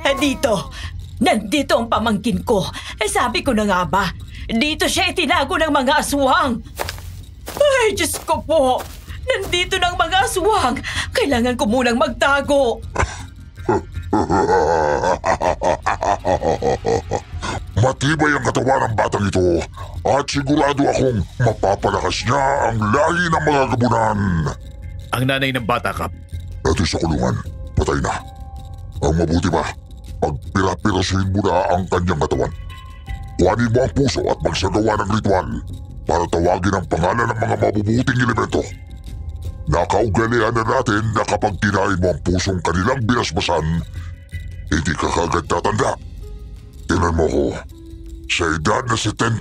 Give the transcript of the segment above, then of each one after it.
Nandito ang pamangkin ko. Sabi ko na nga ba, dito siya itinago ng mga aswang. Ay, Diyos ko po. Nandito ng mga aswang. Kailangan ko munang magtago. Matibay ang katawan ng batang ito at sigurado akong mapapalakas niya ang lahi ng mga gabunan. Ang nanay ng bata, Kap. Ito sa kulungan. Patay na. Ang mabuti pa, pagpira-pirasuhin mo na ang kanyang katawan. Kuhanin mo ang puso at magsagawa ng ritual para tawagin ang pangalan ng mga mabubuting elemento. Nakaugalian na natin na kapag kinain mo ang pusong kanilang binasbasan, hindi ka kagad tatanda. Tingnan mo ko, sa edad na 70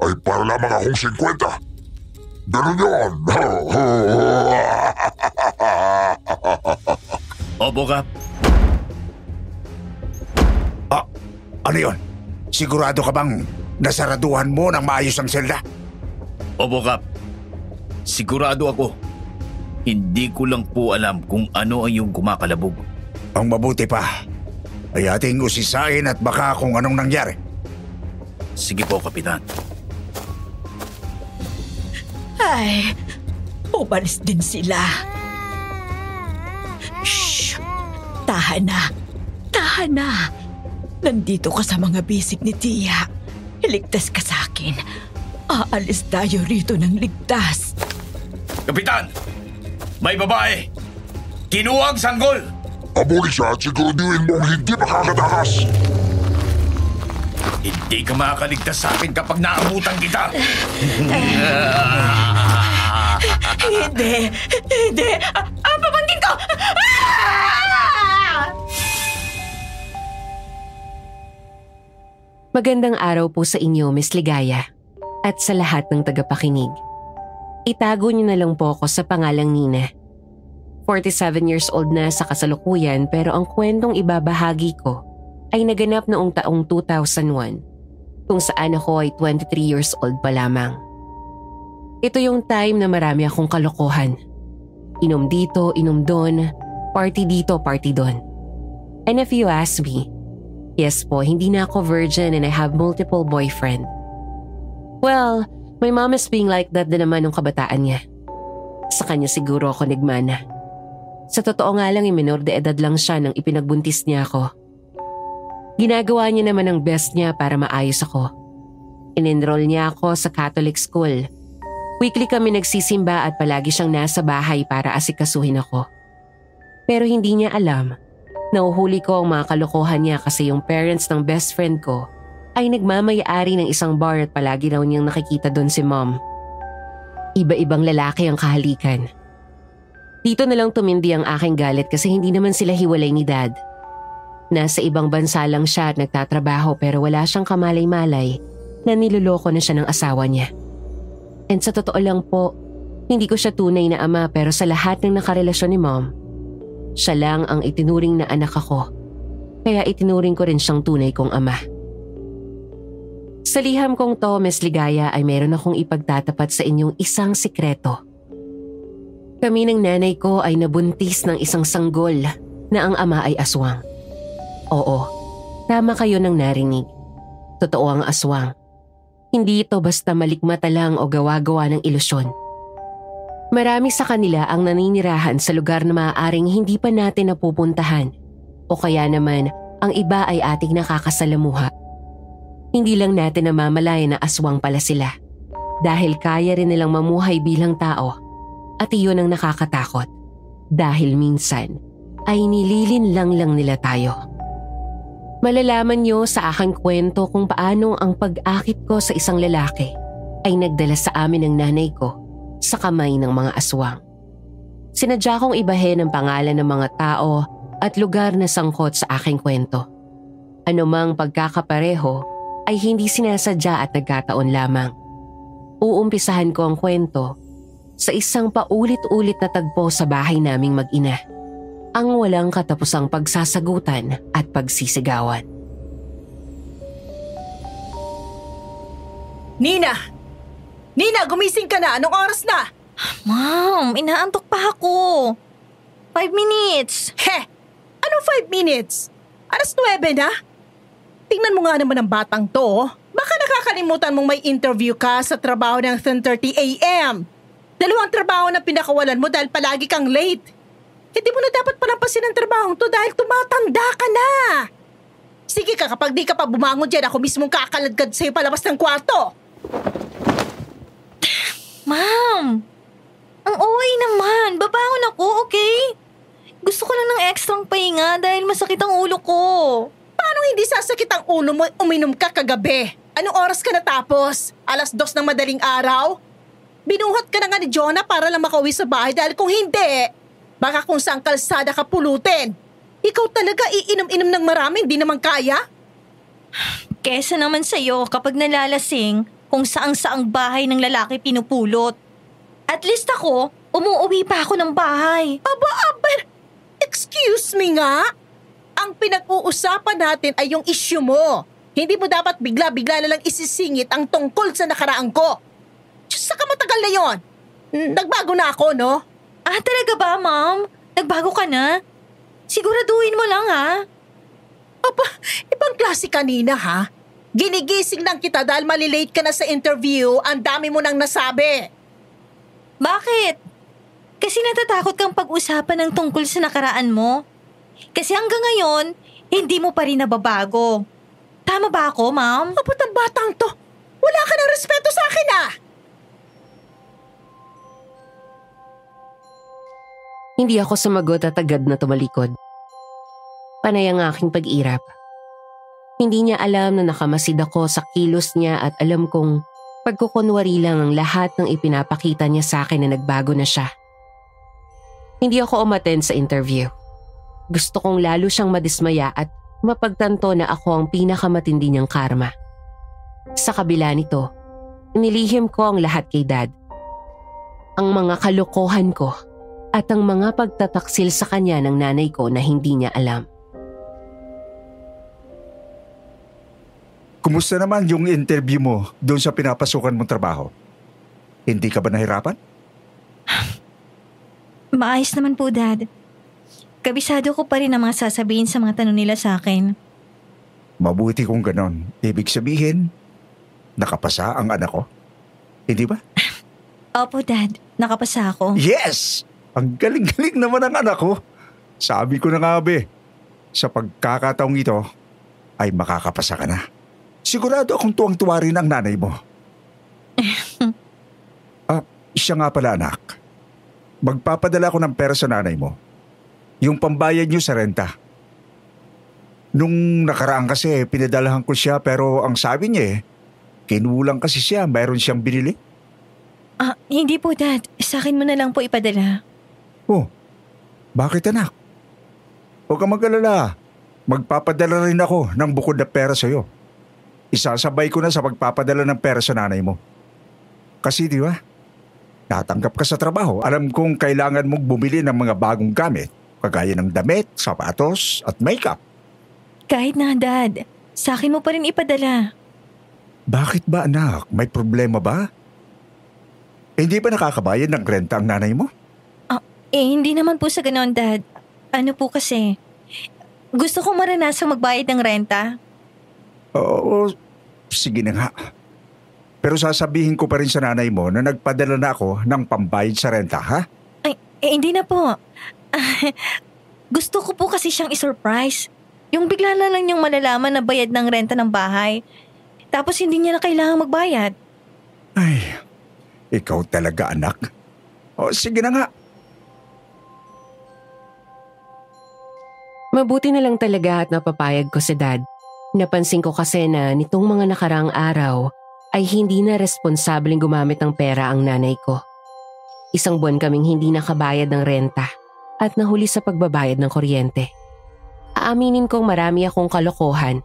ay para lamang akong 50. Ganun yun. Opo, Kap. Ano yun? Sigurado ka bang nasaraduhan mo ng maayos ang selda? Opo, Kap. Sigurado ako. Hindi ko lang po alam kung ano ang yung kumakalabog. Ang mabuti pa ay ating usisain at baka kung anong nangyari. Sige po, Kapitan. Ay, umalis din sila. Shh! Tahan na. Tahan na. Nandito ka sa mga bisig ni Tia. Iligtas ka sa akin. Aalis tayo rito ng ligtas. Kapitan! May babae! Kinuha ang sanggol! Habulin siya at siguraduhin mong hindi makakatakas. Hindi ka makakaligtas sa akin kapag naabutan kita! Hindi! Hindi! Ang pamangkin ko! Magandang araw po sa inyo, Miss Ligaya, at sa lahat ng tagapakinig. Itago niyo na lang po ako sa pangalang Nina. 47 years old na sa kasalukuyan pero ang kwentong ibabahagi ko ay naganap noong taong 2001 kung saan ako ay 23 years old pa lamang. Ito yung time na marami akong kalokohan. Inom dito, inom doon, party dito, party doon. And if you ask me, yes po, hindi na ako virgin and I have multiple boyfriend. Well, my mom is being like that na naman nung kabataan niya. Sa kanya siguro ako nagmana. Sa totoo nga lang, minor de edad lang siya nang ipinagbuntis niya ako. Ginagawa niya naman ang best niya para maayos ako. In-enroll niya ako sa Catholic school. Weekly kami nagsisimba at palagi siyang nasa bahay para asikasuhin ako. Pero hindi niya alam, nahuhuli ko ang mga kalokohan niya kasi yung parents ng best friend ko ay nagmamayari ng isang bar at palagi raw niyang nakikita doon si mom. Iba-ibang lalaki ang kahalikan. Dito na lang tumindi ang aking galit kasi hindi naman sila hiwalay ni Dad. Nasa ibang bansa lang siya at nagtatrabaho pero wala siyang kamalay-malay na niloloko na siya ng asawa niya. And sa totoo lang po, hindi ko siya tunay na ama pero sa lahat ng nakarelasyon ni Mom, siya lang ang itinuring na anak ako. Kaya itinuring ko rin siyang tunay kong ama. Sa liham kong to, Miss Ligaya, ay meron akong ipagtatapat sa inyong isang sikreto. Kami ng nanay ko ay nabuntis ng isang sanggol na ang ama ay aswang. Oo, tama kayo ng narinig. Totoo ang aswang. Hindi ito basta malikmata lang o gawa-gawa ng ilusyon. Marami sa kanila ang naninirahan sa lugar na maaaring hindi pa natin napupuntahan o kaya naman ang iba ay ating nakakasalamuha. Hindi lang natin namamalayan na aswang pala sila dahil kaya rin nilang mamuhay bilang tao. At iyon ang nakakatakot dahil minsan ay nililinlang lang nila tayo. Malalaman niyo sa aking kwento kung paano ang pag-akit ko sa isang lalaki ay nagdala sa amin ng nanay ko sa kamay ng mga aswang. Sinadya kong ibahin ang pangalan ng mga tao at lugar na sangkot sa aking kwento. Anumang pagkakapareho ay hindi sinasadya at nagkataon lamang. Uumpisahan ko ang kwento sa isang paulit-ulit na tagpo sa bahay naming mag-ina. Ang walang katapusang pagsasagutan at pagsisigawan. Nina! Nina, gumising ka na! Anong oras na? Mom, inaantok pa ako. 5 minutes. Anong 5 minutes? 9:00 na? Tingnan mo nga naman ang batang to. Oh. Baka nakakalimutan mong may interview ka sa trabaho ng 10:30 a.m. 2 trabaho na pinakawalan mo dahil palagi kang late. Hindi mo na dapat palampasin ang trabahong to dahil tumatanda ka na. Sige ka, kapag di ka pa bumangon dyan, ako mismong kakaladkad sa'yo palabas ng kwarto. Ma'am, ang OA naman. Babangon ako, okay? Gusto ko lang ng ekstrang pahinga dahil masakit ang ulo ko. Paano hindi sasakit ang ulo mo uminom ka kagabi? Anong oras ka natapos? 2:00 ng madaling araw? Binuhat ka na nga ni Jonah para lang makauwi sa bahay dahil kung hindi, baka kung saan kalsada ka pulutin. Ikaw talaga iinom-inom ng marami, hindi naman kaya? Kesa naman sa'yo kapag nalalasing kung saang-saang bahay ng lalaki pinupulot. At least ako, umuuwi pa ako ng bahay. Aba, excuse me nga. Ang pinag-uusapan natin ay yung issue mo. Hindi mo dapat bigla-bigla na lang isisingit ang tungkol sa nakaraan ko. Diyos, saka matagal na yon. Nagbago na ako, no? Ah, talaga ba, ma'am? Nagbago ka na? Siguraduhin mo lang, ha? Aba, ibang klase kanina, ha? Ginigising lang kita dahil malilate ka na sa interview, ang dami mo nang nasabi. Bakit? Kasi natatakot kang pag-usapan ng tungkol sa nakaraan mo? Kasi hanggang ngayon, hindi mo pa rin nababago. Tama ba ako, ma'am? Abot ang batang to. Wala ka ng respeto sa akin, ah! Hindi ako sumagot at agad na tumalikod. Panay ang aking pag-irap. Hindi niya alam na nakamasid ako sa kilos niya at alam kong pagkukunwari lang ang lahat ng ipinapakita niya sa akin na nagbago na siya. Hindi ako umattend sa interview. Gusto kong lalo siyang madismaya at mapagtanto na ako ang pinakamatindi niyang karma. Sa kabila nito, nilihim ko ang lahat kay Dad. Ang mga kalokohan ko at ang mga pagtataksil sa kanya ng nanay ko na hindi niya alam. Kumusta naman yung interview mo doon sa pinapasukan mong trabaho? Hindi ka ba nahirapan? Maayos naman po, Dad. Kabisado ko pa rin ang mga sasabihin sa mga tanong nila sa akin. Mabuti kung ganon. Ibig sabihin, nakapasa ang anak ko. Hindi ba? Opo, Dad. Nakapasa ako. Yes! Ang galing-galing naman ang anak ko. Sabi ko na nga, be, sa pagkakataong ito, ay makakapasa ka na. Sigurado akong tuwang-tuwa rin ang nanay mo. Siya nga pala, anak. Magpapadala ko ng pera sa nanay mo. Yung pambayad niyo sa renta. Nung nakaraan kasi, pinadalahan ko siya pero ang sabi niya kinulang kasi siya, mayroon siyang binili. Hindi po, Dad. Sa akin mo na lang po ipadala. Oh, bakit anak? Huwag kang mag-alala. Magpapadala rin ako ng bukod na pera sa'yo. Isasabay ko na sa pagpapadala ng pera sa nanay mo. Kasi di ba, natanggap ka sa trabaho. Alam kong kailangan mong bumili ng mga bagong gamit, kagaya ng damit, sapatos at makeup. Kahit na, Dad. Sa akin mo pa rin ipadala. Bakit ba, anak? May problema ba? Hindi ba nakakabayad ng renta ang nanay mo? Hindi naman po sa ganon, Dad. Ano po kasi, gusto kong maranasang magbayad ng renta. Oo, sige na nga. Pero sasabihin ko pa rin sa nanay mo na nagpadala na ako ng pambayad sa renta, ha? Hindi na po. Gusto ko po kasi siyang isurprise. Yung bigla na lang niyang malalaman na bayad ng renta ng bahay. Tapos hindi niya na kailangang magbayad. Ay, ikaw talaga, anak. O, sige na nga. Mabuti na lang talaga at napapayag ko si Dad. Napansin ko kasi na nitong mga nakaraang araw ay hindi na responsableng gumamit ng pera ang nanay ko. 1 buwan kaming hindi nakabayad ng renta at nahuli sa pagbabayad ng kuryente. Aaminin kong marami akong kalokohan,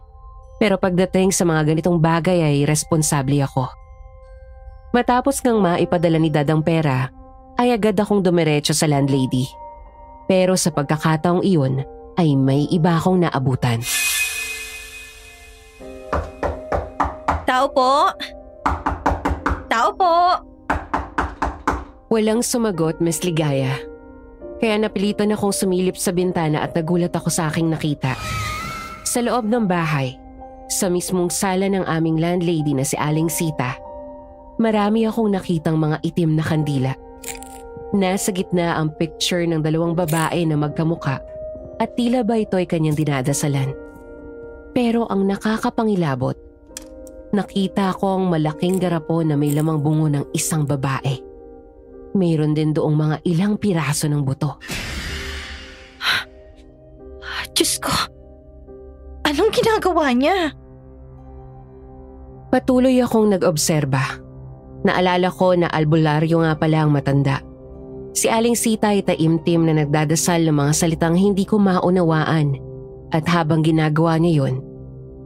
pero pagdating sa mga ganitong bagay ay responsable ako. Matapos ngang maipadala ni Dad ang pera, ay agad akong dumiretso sa landlady. Pero sa pagkakataong iyon ay may iba akong naabutan. Tao po! Tao po! Walang sumagot, Miss Ligaya. Kaya napilitan akong sumilip sa bintana at nagulat ako sa aking nakita. Sa loob ng bahay, sa mismong sala ng aming landlady na si Aling Sita, marami akong nakitang mga itim na kandila. Nasa gitna ang picture ng dalawang babae na magkamuka at tila ba ito'y kanyang dinadasalan. Pero ang nakakapangilabot, nakita ko ang malaking garapon na may lamang bungo ng isang babae. Mayroon din doong mga ilang piraso ng buto. Diyos ko, anong ginagawa niya? Patuloy akong nag-obserba. Naalala ko na albularyo nga pala ang matanda. Si Aling Sita ay taimtim na nagdadasal ng mga salitang hindi ko maunawaan at habang ginagawa niya yun,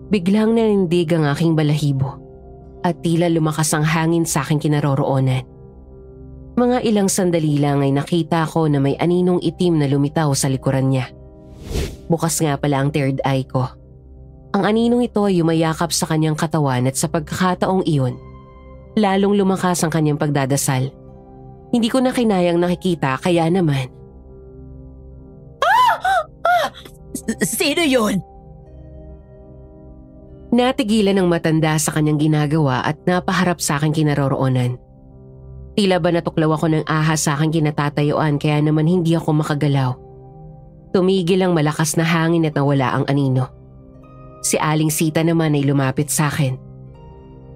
biglang nanindig ang aking balahibo at tila lumakas ang hangin sa aking kinaroroonan. Mga ilang sandali lang ay nakita ko na may aninong itim na lumitaw sa likuran niya. Bukas nga pala ang third eye ko. Ang aninong ito ay yumayakap sa kanyang katawan at sa pagkakataong iyon, lalong lumakas ang kanyang pagdadasal. Hindi ko na kinayang nakikita kaya naman. Sino yun? Natigilan ng matanda sa kanyang ginagawa at napaharap sa aking kinaroroonan. Tila ba natuklaw ako ng ahas sa aking kinatatayuan kaya naman hindi ako makagalaw. Tumigil ang malakas na hangin at nawala ang anino. Si Aling Sita naman ay lumapit sa akin.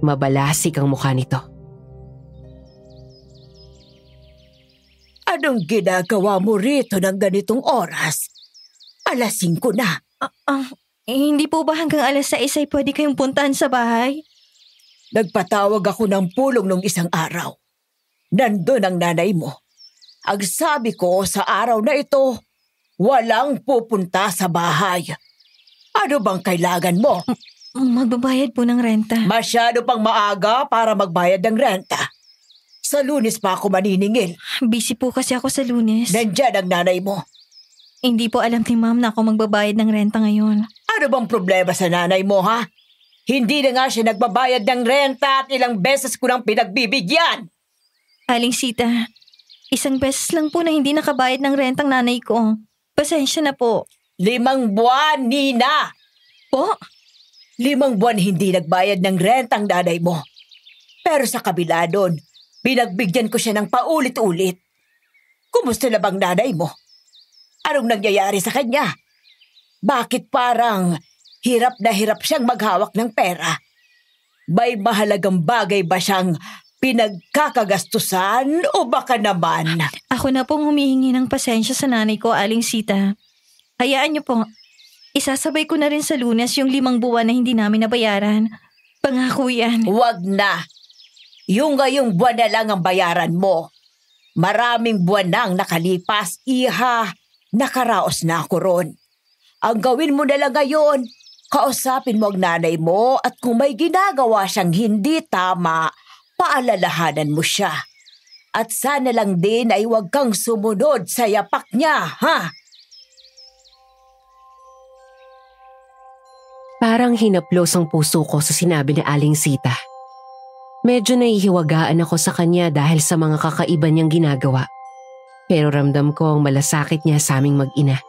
Mabalasik ang mukha nito. Anong ginagawa mo rito ng ganitong oras? 5:00 na. Hindi po ba hanggang 6:00 ay pwede kayong puntahan sa bahay? Nagpatawag ako ng pulong nung isang araw. Nandun ang nanay mo. Ang sabi ko sa araw na ito, walang pupunta sa bahay. Ano bang kailangan mo? Magbabayad po ng renta. Masyado pang maaga para magbayad ng renta. Sa Lunes pa ako maniningil. Busy po kasi ako sa Lunes. Nandyan ang nanay mo. Hindi po alam ni Ma'am na ako magbabayad ng renta ngayon. Ano bang problema sa nanay mo, ha? Hindi na nga siya nagbabayad ng renta at ilang beses ko nang pinagbibigyan. Aling Sita, 1 beses lang po na hindi nakabayad ng rentang nanay ko. Pasensya na po. 5 buwan, Nina! Po? 5 buwan hindi nagbayad ng rentang nanay mo. Pero sa kabila doon, pinagbigyan ko siya ng paulit-ulit. Kumusta na bang nanay mo? Anong nangyayari sa kanya? Bakit parang hirap na hirap siyang maghawak ng pera? May mahalagang bagay ba siyang pinagkakagastusan o baka naman? Ako na pong humihingi ng pasensya sa nanay ko, Aling Sita. Hayaan niyo po. Isasabay ko na rin sa Lunes yung 5 buwan na hindi namin nabayaran. Pangako yan. Huwag na. Yung ngayong buwan na lang ang bayaran mo. Maraming buwan na ang nakalipas, iha. Nakaraos na ako ron. Ang gawin mo na lang ngayon, kausapin mo ang nanay mo at kung may ginagawa siyang hindi tama, paalalahanan mo siya. At sana lang din ay huwag kang sumunod sa yapak niya, ha? Parang hinaplos ang puso ko sa sinabi ni Aling Sita. Medyo nahihiwagaan ako sa kanya dahil sa mga kakaiba niyang ginagawa. Pero ramdam ko ang malasakit niya sa aming mag-ina.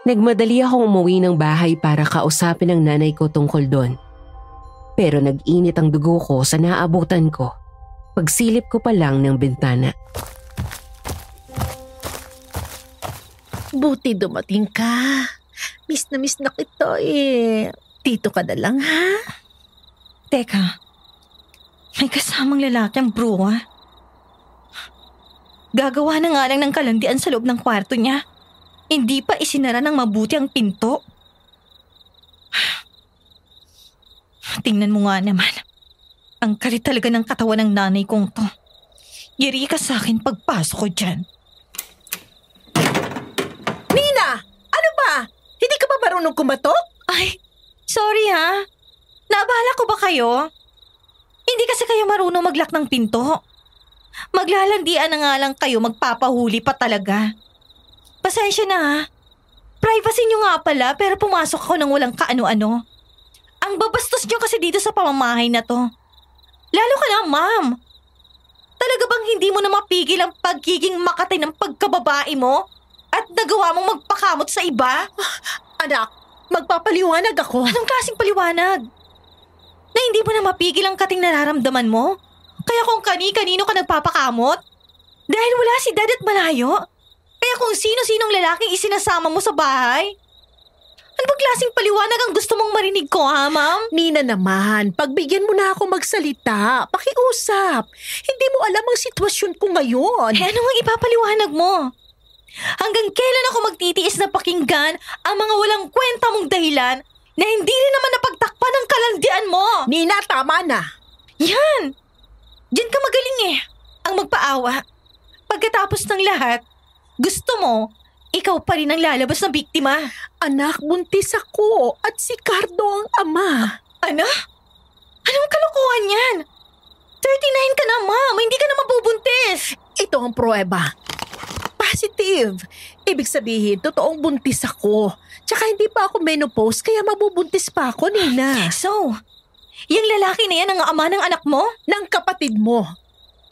Nagmadali akong umuwi ng bahay para kausapin ang nanay ko tungkol doon. Pero nag-init ang dugo ko sa naabutan ko. Pagsilip ko pa lang ng bintana. Buti dumating ka. Miss na kita eh. Dito ka na lang, ha? Teka, may kasamang lalaki ang bruwa. Gagawa na nga lang ng kalandian sa loob ng kwarto niya. Hindi pa isinara ng mabuti ang pinto. Tingnan mo nga naman. Ang kalit talaga ng katawan ng nanay kong to. Yari ka sa akin pagpasok ko dyan. Nina! Ano ba? Hindi ka ba marunong kumatok? Ay, sorry ha. Naabala ko ba kayo? Hindi kasi kayo marunong maglock ng pinto. Maglalandian na nga lang kayo, magpapahuli pa talaga. Pasensya na ha. Privacy nyo nga pala pero pumasok ako ng walang kaano-ano. Ang babastos nyo kasi dito sa pamamahay na to. Lalo ka na, ma'am. Talaga bang hindi mo na mapigil ang pagiging makatay ng pagkababae mo? At nagawa mong magpakamot sa iba? Anak, Magpapaliwanag ako. Anong klaseng paliwanag? Na hindi mo na mapigil ang kating nararamdaman mo? Kaya kung kani-kanino ka nagpapakamot? Dahil wala si Dad at malayo? Kaya kung sino-sinong lalaking isinasama mo sa bahay? Ano ba klaseng paliwanag ang gusto mong marinig ko, ha, Ma'am? Nina naman, pagbigyan mo na ako magsalita. Pakiusap. Hindi mo alam ang sitwasyon ko ngayon. Ano ang ipapaliwanag mo? Hanggang kailan ako magtitiis na pakinggan ang mga walang kwenta mong dahilan na hindi rin naman napagtakpan ng kalandian mo? Nina, tama na. Yan! Diyan ka magaling ang magpaawa. Pagkatapos ng lahat, gusto mo, ikaw pa rin ang lalabas na biktima. Anak, buntis ako at si Cardo ang ama. Ano? Anong kalokohan yan? 39 ka na, Ma'am. Hindi ka na mabubuntis. Ito ang pruweba. Positive. Ibig sabihin, totoong buntis ako. Tsaka hindi pa ako menopause kaya mabubuntis pa ako, Nina. So, yung lalaki na yan ang ama ng anak mo? Ng kapatid mo.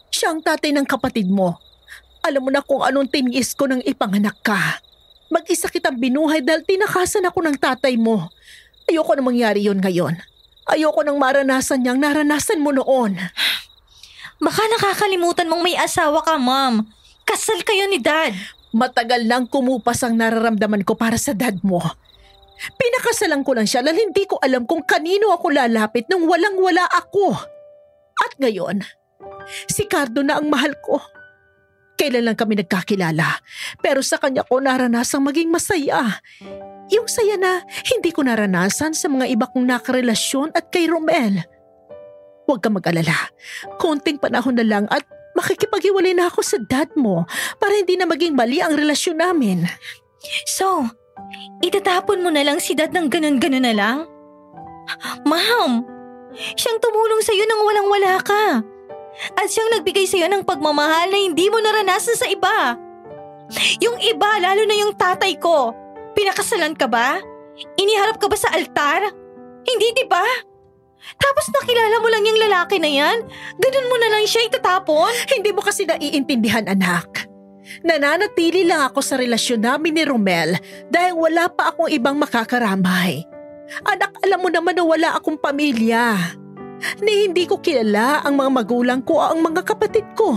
Siya ang tatay ng kapatid mo. Alam mo na kung anong tiniis ko nang ipanganak ka. Mag-isa kitang binuhay dahil tinakasan ako ng tatay mo. Ayoko na mangyari yun ngayon. Ayoko nang maranasan niyang naranasan mo noon. Baka nakakalimutan mong may asawa ka, Ma'am. Kasal kayo ni Dad. Matagal nang kumupas ang nararamdaman ko para sa dad mo. Pinakasalan ko lang siya dahil hindi ko alam kung kanino ako lalapit nang walang-wala ako. At ngayon, si Cardo na ang mahal ko. Kailan lang kami nagkakilala, pero sa kanya ko naranasang maging masaya. Yung saya na hindi ko naranasan sa mga iba kong nakarelasyon at kay Romel. Huwag ka mag-alala, konting panahon na lang at makikipaghiwalay na ako sa dad mo para hindi na maging mali ang relasyon namin. So, itatapon mo na lang si Dad ng ganun-ganun na lang? Ma'am, siyang tumulong sa'yo nang walang-wala ka. At siyang nagbigay sa'yo ng pagmamahal na hindi mo naranasan sa iba. Yung iba, lalo na yung tatay ko. Pinakasalan ka ba? Iniharap ka ba sa altar? Hindi, di ba? Tapos nakilala mo lang yung lalaki na yan? Ganun mo na lang siya itatapon? Hindi mo kasi naiintindihan, anak. Nananatili lang ako sa relasyon namin ni Romel dahil wala pa akong ibang makakaramay. Anak, alam mo naman na wala akong pamilya. Ni hindi ko kilala ang mga magulang ko o ang mga kapatid ko.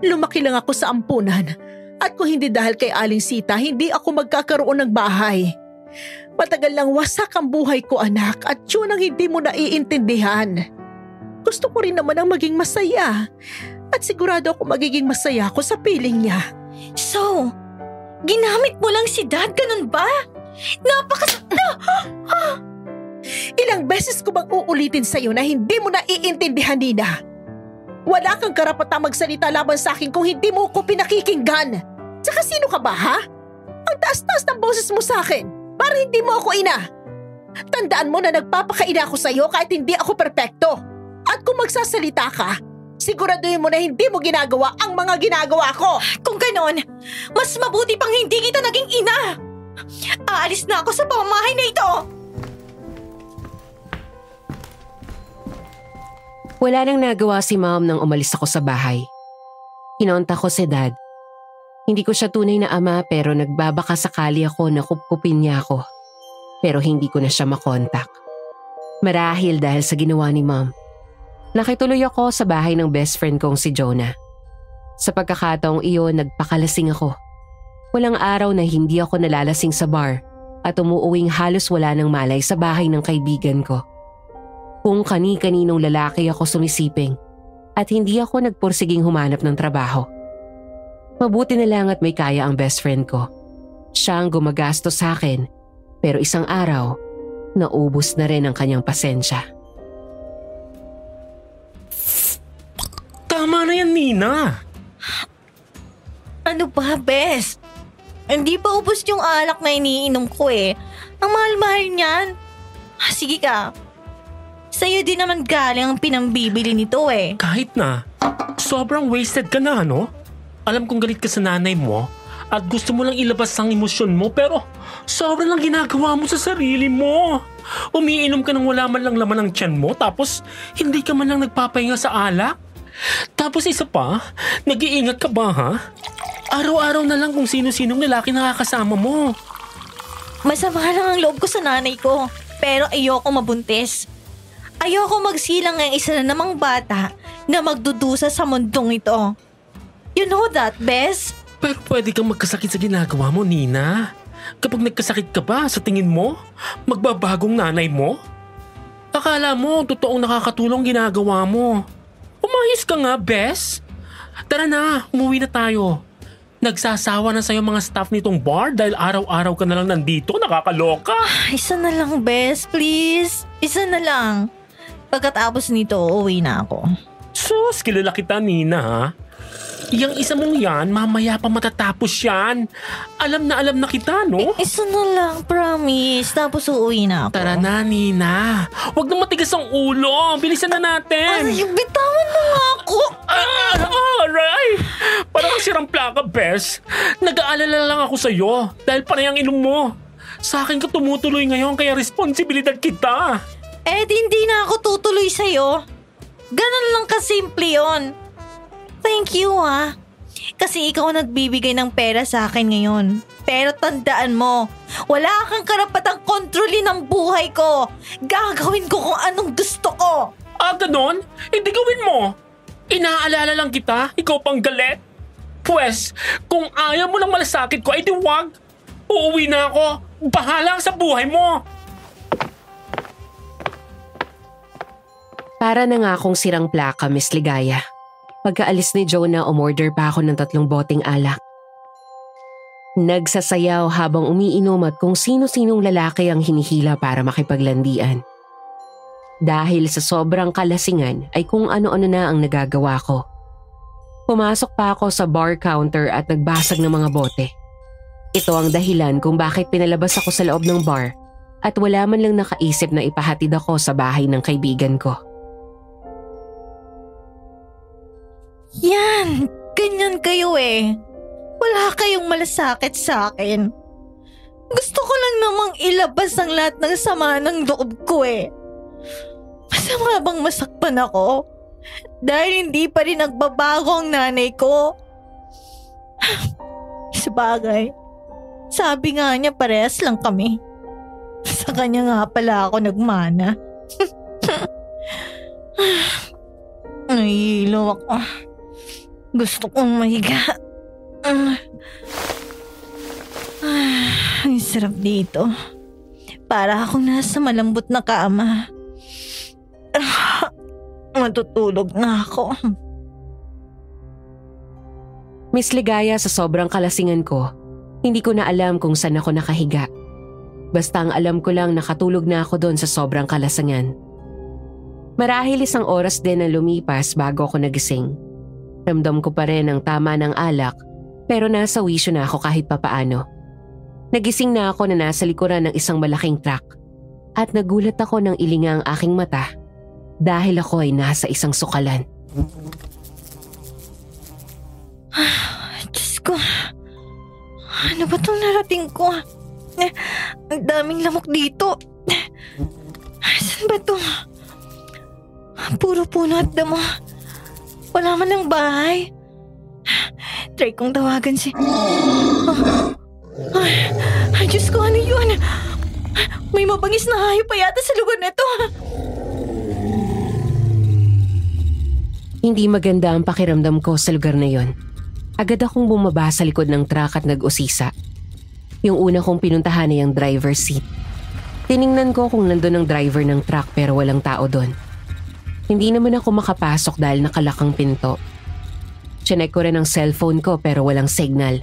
Lumaki lang ako sa ampunan at kung hindi dahil kay Aling Sita, hindi ako magkakaroon ng bahay. Matagal lang wasak ang buhay ko, anak, at yun ang hindi mo naiintindihan. Gusto ko rin naman ang maging masaya at sigurado ako magiging masaya ako sa piling niya. So, ginamit mo lang si Dad, ganun ba? Ilang beses ko bang uulitin sa'yo na hindi mo naiintindihan, Nina? Wala kang karapatang magsalita laban sa akin kung hindi mo ko pinakikinggan. Tsaka sino ka ba, ha? Ang taas-taas ng boses mo sa akin para hindi mo ako ina. Tandaan mo na nagpapakaina ako sa'yo kahit hindi ako perpekto. At kung magsasalita ka, siguraduhin mo na hindi mo ginagawa ang mga ginagawa ko. Kung ganon, mas mabuti pang hindi kita naging ina. Aalis na ako sa pamamahay na ito. Wala nang nagawa si Mom nang umalis ako sa bahay. Kinonta ko si Dad. Hindi ko siya tunay na ama pero nagbabaka sakali ako na kupkupin niya ako. Pero hindi ko na siya makontak. Marahil dahil sa ginawa ni Mom. Nakituloy ako sa bahay ng best friend kong si Jonah. Sa pagkakataong iyon, nagpakalasing ako. Walang araw na hindi ako nalalasing sa bar at umuuwing halos wala ng malay sa bahay ng kaibigan ko. Kung kani-kaninong lalaki ako sumisiping at hindi ako nagpursiging humanap ng trabaho. Mabuti na lang at may kaya ang best friend ko. Siya ang gumagastos sa akin pero isang araw, naubos na rin ang kanyang pasensya. Tama na yan, Nina. Ano ba, Bes? Hindi pa ubos yung alak na iniinom ko eh. Ang mahal-mahal niyan. Sige ka. Sa'yo din naman galing ang pinambibili nito eh. Kahit na, sobrang wasted ka na, no? Alam kong galit ka sa nanay mo at gusto mo lang ilabas ang emosyon mo pero sobrang lang ginagawa mo sa sarili mo. Umiinom ka nang wala man lang laman ng tiyan mo tapos hindi ka man lang nagpapahinga sa alak. Tapos isa pa, nag-iingat ka ba, ha? Araw-araw na lang kung sino-sinong lalaki nakakasama mo. Masama lang ang loob ko sa nanay ko. Pero ayoko mabuntis. Ayoko magsilang ng isa na namang bata na magdudusa sa mundong ito. You know that, Bes? Pero pwede kang magkasakit sa ginagawa mo, Nina. Kapag nagkasakit ka ba, sa tingin mo, magbabagong nanay mo? Akala mo, totoong nakakatulong ginagawa mo. Umayos ka nga, Bes. Tara na, umuwi na tayo. Nagsasawa na sa'yo mga staff nitong bar dahil araw-araw ka na lang nandito, nakakaloka. Isa na lang, Bes, please. Isa na lang. Pagkatapos nito, uuwi na ako. Sus, kilala kita, Nina, ha? Yang isa mong yan, mamaya pa matatapos yan. Alam na kita, no? Isa na lang, promise. Tapos uuwi na ako. Tara na, Nina. Huwag na matigas ang ulo. Bilisan na natin. Ay, bitawan mo nga ako. Aray! Parang sirang plaka, Bes. Nag-aalala lang ako sa'yo dahil panay ang inom mo. Sa akin ka tumutuloy ngayon kaya responsibilidad kita. Hindi na ako tutuloy sa'yo. Ganun lang kasimple yun. Thank you, ha. Kasi ikaw nagbibigay ng pera sa akin ngayon. Pero tandaan mo, wala kang karapatang kontrolin ang buhay ko. Gagawin ko kung anong gusto ko. Ganon? Hindi gawin mo. Inaalala lang kita, ikaw pang galit. Pwes, kung ayaw mo ng malasakit ko, di wag. Uuwi na ako. Bahala sa buhay mo. Para na nga akong sirang plaka, Miss Ligaya. Pagkaalis ni Jonah, umorder pa ako ng 3 boteng alak. Nagsasayaw habang umiinom at kung sino-sinong lalaki ang hinihila para makipaglandian. Dahil sa sobrang kalasingan ay kung ano-ano na ang nagagawa ko. Pumasok pa ako sa bar counter at nagbasag ng mga bote. Ito ang dahilan kung bakit pinalabas ako sa loob ng bar at wala man lang nakaisip na ipahatid ako sa bahay ng kaibigan ko. Yan, ganyan kayo eh. Wala kayong malasakit sa akin. Gusto ko lang namang ilabas ang lahat ng sama ng loob ko eh. Masama bang masakpan ako? Dahil hindi pa rin nagbabago ang nanay ko. Sabagay, sabi nga niya parehas lang kami. Sa kanya nga pala ako nagmana. Nahihilo ako. Gusto kong mahiga. Ang sarap dito. Para akong nasa malambot na kama. Matutulog na ako. Miss Ligaya, sa sobrang kalasingan ko, hindi ko na alam kung saan ako nakahiga. Basta ang alam ko lang nakatulog na ako doon sa sobrang kalasingan. Marahil 1 oras din na lumipas bago ako nagising. Ramdam ko pa rin ang tama ng alak pero nasa wisyo na ako kahit papaano. Nagising na ako na nasa likuran ng isang malaking truck at nagulat ako nang ilinga ang aking mata dahil ako ay nasa isang sukalan. Diyos ko, ano ba itong narating ko? Ang daming lamok dito. Saan ba ito? Puro puno at damo. Wala man lang bahay. Try kong tawagan si... Ay, Diyos ko, ano yun? May mabangis na hayop pa yata sa lugar na ito. Hindi maganda ang pakiramdam ko sa lugar na yon. Agad akong bumaba sa likod ng truck at nag-usisa. Yung una kong pinuntahan ay ang driver's seat. Tiningnan ko kung nandun ang driver ng truck pero walang tao doon. Hindi naman ako makapasok dahil nakalakang pinto. Chinek ko rin ang cellphone ko pero walang signal.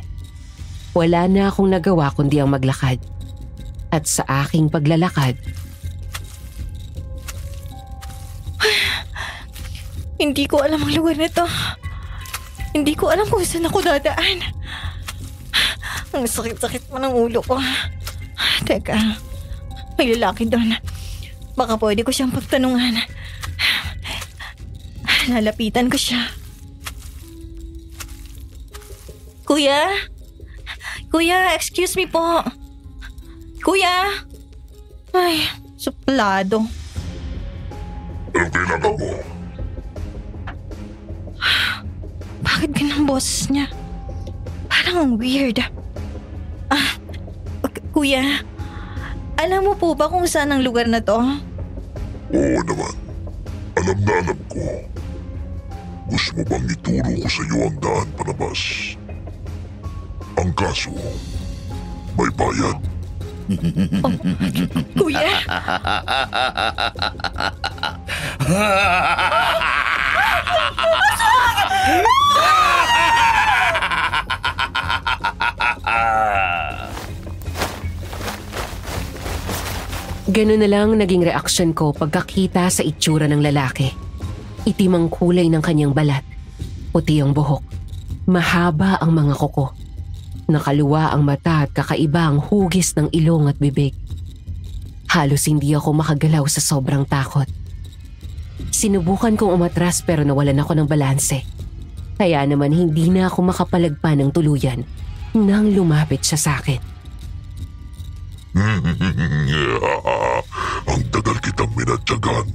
Wala na akong nagawa kundi ang maglakad. At sa aking paglalakad... Hindi ko alam ang lugar na ito. Hindi ko alam kung saan ako dadaan. Ang sakit-sakit mo ng ulo ko. Teka, may lalaki doon. Baka pwede ko siyang pagtanungan. Lalapitan ko siya. Kuya? Kuya, excuse me po. Kuya? Ay, suplado. Anong kailangan mo? Bakit ganang boses niya? Parang ang weird. Kuya, Alam mo po ba kung saan ang lugar na to? Oo naman. Alam na alam ko. Gusto mo bang ituro ko sa iyo ang daan palabas? Ang kaso, may bayad. Kuya? Ganun na lang naging reaksyon ko pagkakita sa itsura ng lalaki. Itim ang kulay ng kanyang balat, puti ang buhok, mahaba ang mga kuko. Nakaluwa ang mata at kakaiba ang hugis ng ilong at bibig. Halos hindi ako makagalaw sa sobrang takot. Sinubukan kong umatras pero nawalan ako ng balanse. Kaya naman hindi na ako makapalagpa ng tuluyan nang lumapit siya sa akin. Ang tagal kitang minatyagan,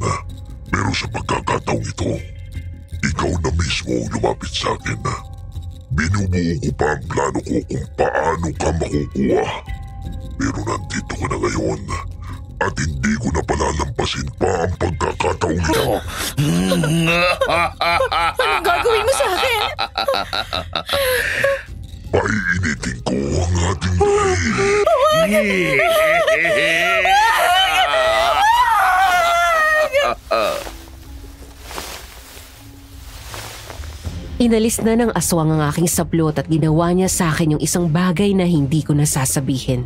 pero sa pagkakataong ito, ikaw na mismo ang lumapit sa akin. Binubuo ko pa ang plano ko kung paano ka makukuha. Pero nandito ka na ngayon at hindi ko na palalampasin pa ang pagkakataong ito. Anong gagawin mo sa akin? Paiinitin ko ang ating dahil. Inalis na ng aswang ang aking saplot at ginawa niya sa akin yung isang bagay na hindi ko nasasabihin.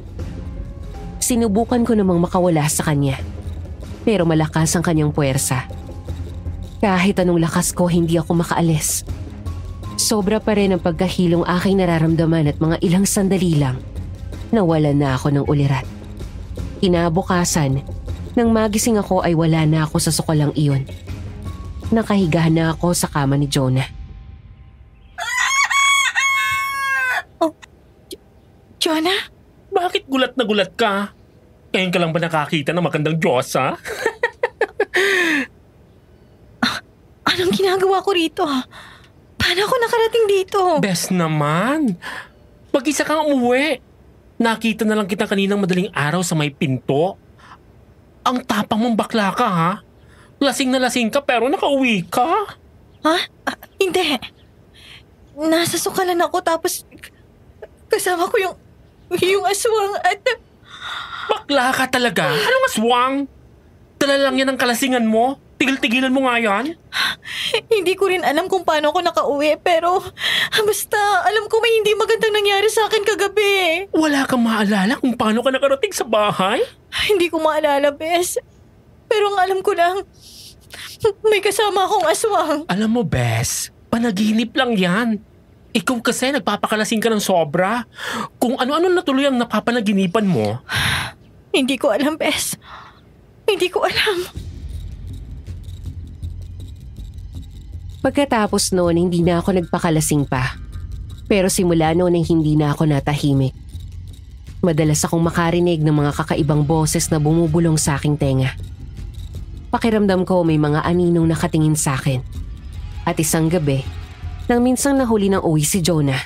Sinubukan ko namang makawala sa kanya, pero malakas ang kanyang puwersa. Kahit anong lakas ko, hindi ako makaalis. Sobra pa rin ang pagkahilong aking nararamdaman at mga ilang sandali lang, nawalan na ako ng ulirat. Kinabukasan, nang magising ako ay wala na ako sa sukalang iyon. Nakahiga na ako sa kama ni Jonah. Jonah? Bakit gulat na gulat ka? Ngayon ka lang ba nakakita ng magandang Diyosa? Anong ginagawa ko rito? Paano ako nakarating dito? Best naman. Mag-isa kang umuwi. Nakita na lang kita kaninang madaling araw sa may pinto. Ang tapang mong bakla ka, ha? Lasing na lasing ka pero nakauwi ka. Ha? Hindi. Nasa sukalan ako tapos kasama ko yung aswang at... Bakla ka talaga? Anong aswang? Dala lang yan ang kalasingan mo. Tigil-tigilan mo nga yan. Hindi ko rin alam kung paano ako nakauwi pero basta alam ko may hindi magandang nangyari sa akin kagabi. Wala kang maalala kung paano ka nakarating sa bahay? Hindi ko maalala, Bes. Pero ang alam ko lang, may kasama akong aswang. Alam mo, Bes, panaginip lang yan. Ikaw kasi nagpapakalasing ka ng sobra. Kung ano-ano natuloy ang napapanaginipan mo. Hindi ko alam, Bes. Hindi ko alam. Pagkatapos noon, hindi na ako nagpakalasing pa. Pero simula noon ay hindi na ako natahimik. Madalas akong makarinig ng mga kakaibang boses na bumubulong sa aking tenga. Pakiramdam ko may mga aninong nakatingin sa akin. At isang gabi, nang minsang nahuli ng uwi si Jonah.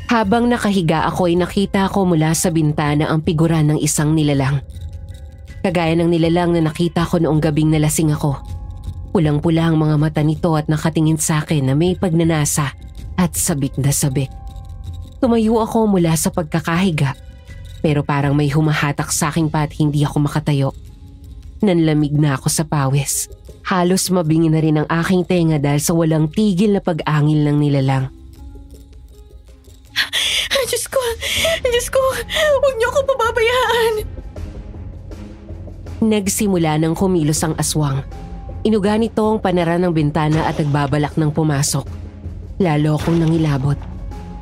Habang nakahiga ako ay nakita ko mula sa bintana ang figura ng isang nilalang. Kagaya ng nilalang na nakita ko noong gabing nalasing ako. Pulang-pula ang mga mata nito at nakatingin sa akin na may pagnanasa at sabik na sabik. Tumayo ako mula sa pagkakahiga pero parang may humahatak sa aking pa at hindi ako makatayo. Nanlamig na ako sa pawis. Halos mabingi na rin ang aking tenga dahil sa walang tigil na pag-angil ng nilalang. Diyos ko, huwag niyo ako pababayaan. Nagsimula ng kumilos ang aswang. Inuga nito ang panara ng bintana at nagbabalak ng pumasok. Lalo akong nangilabot.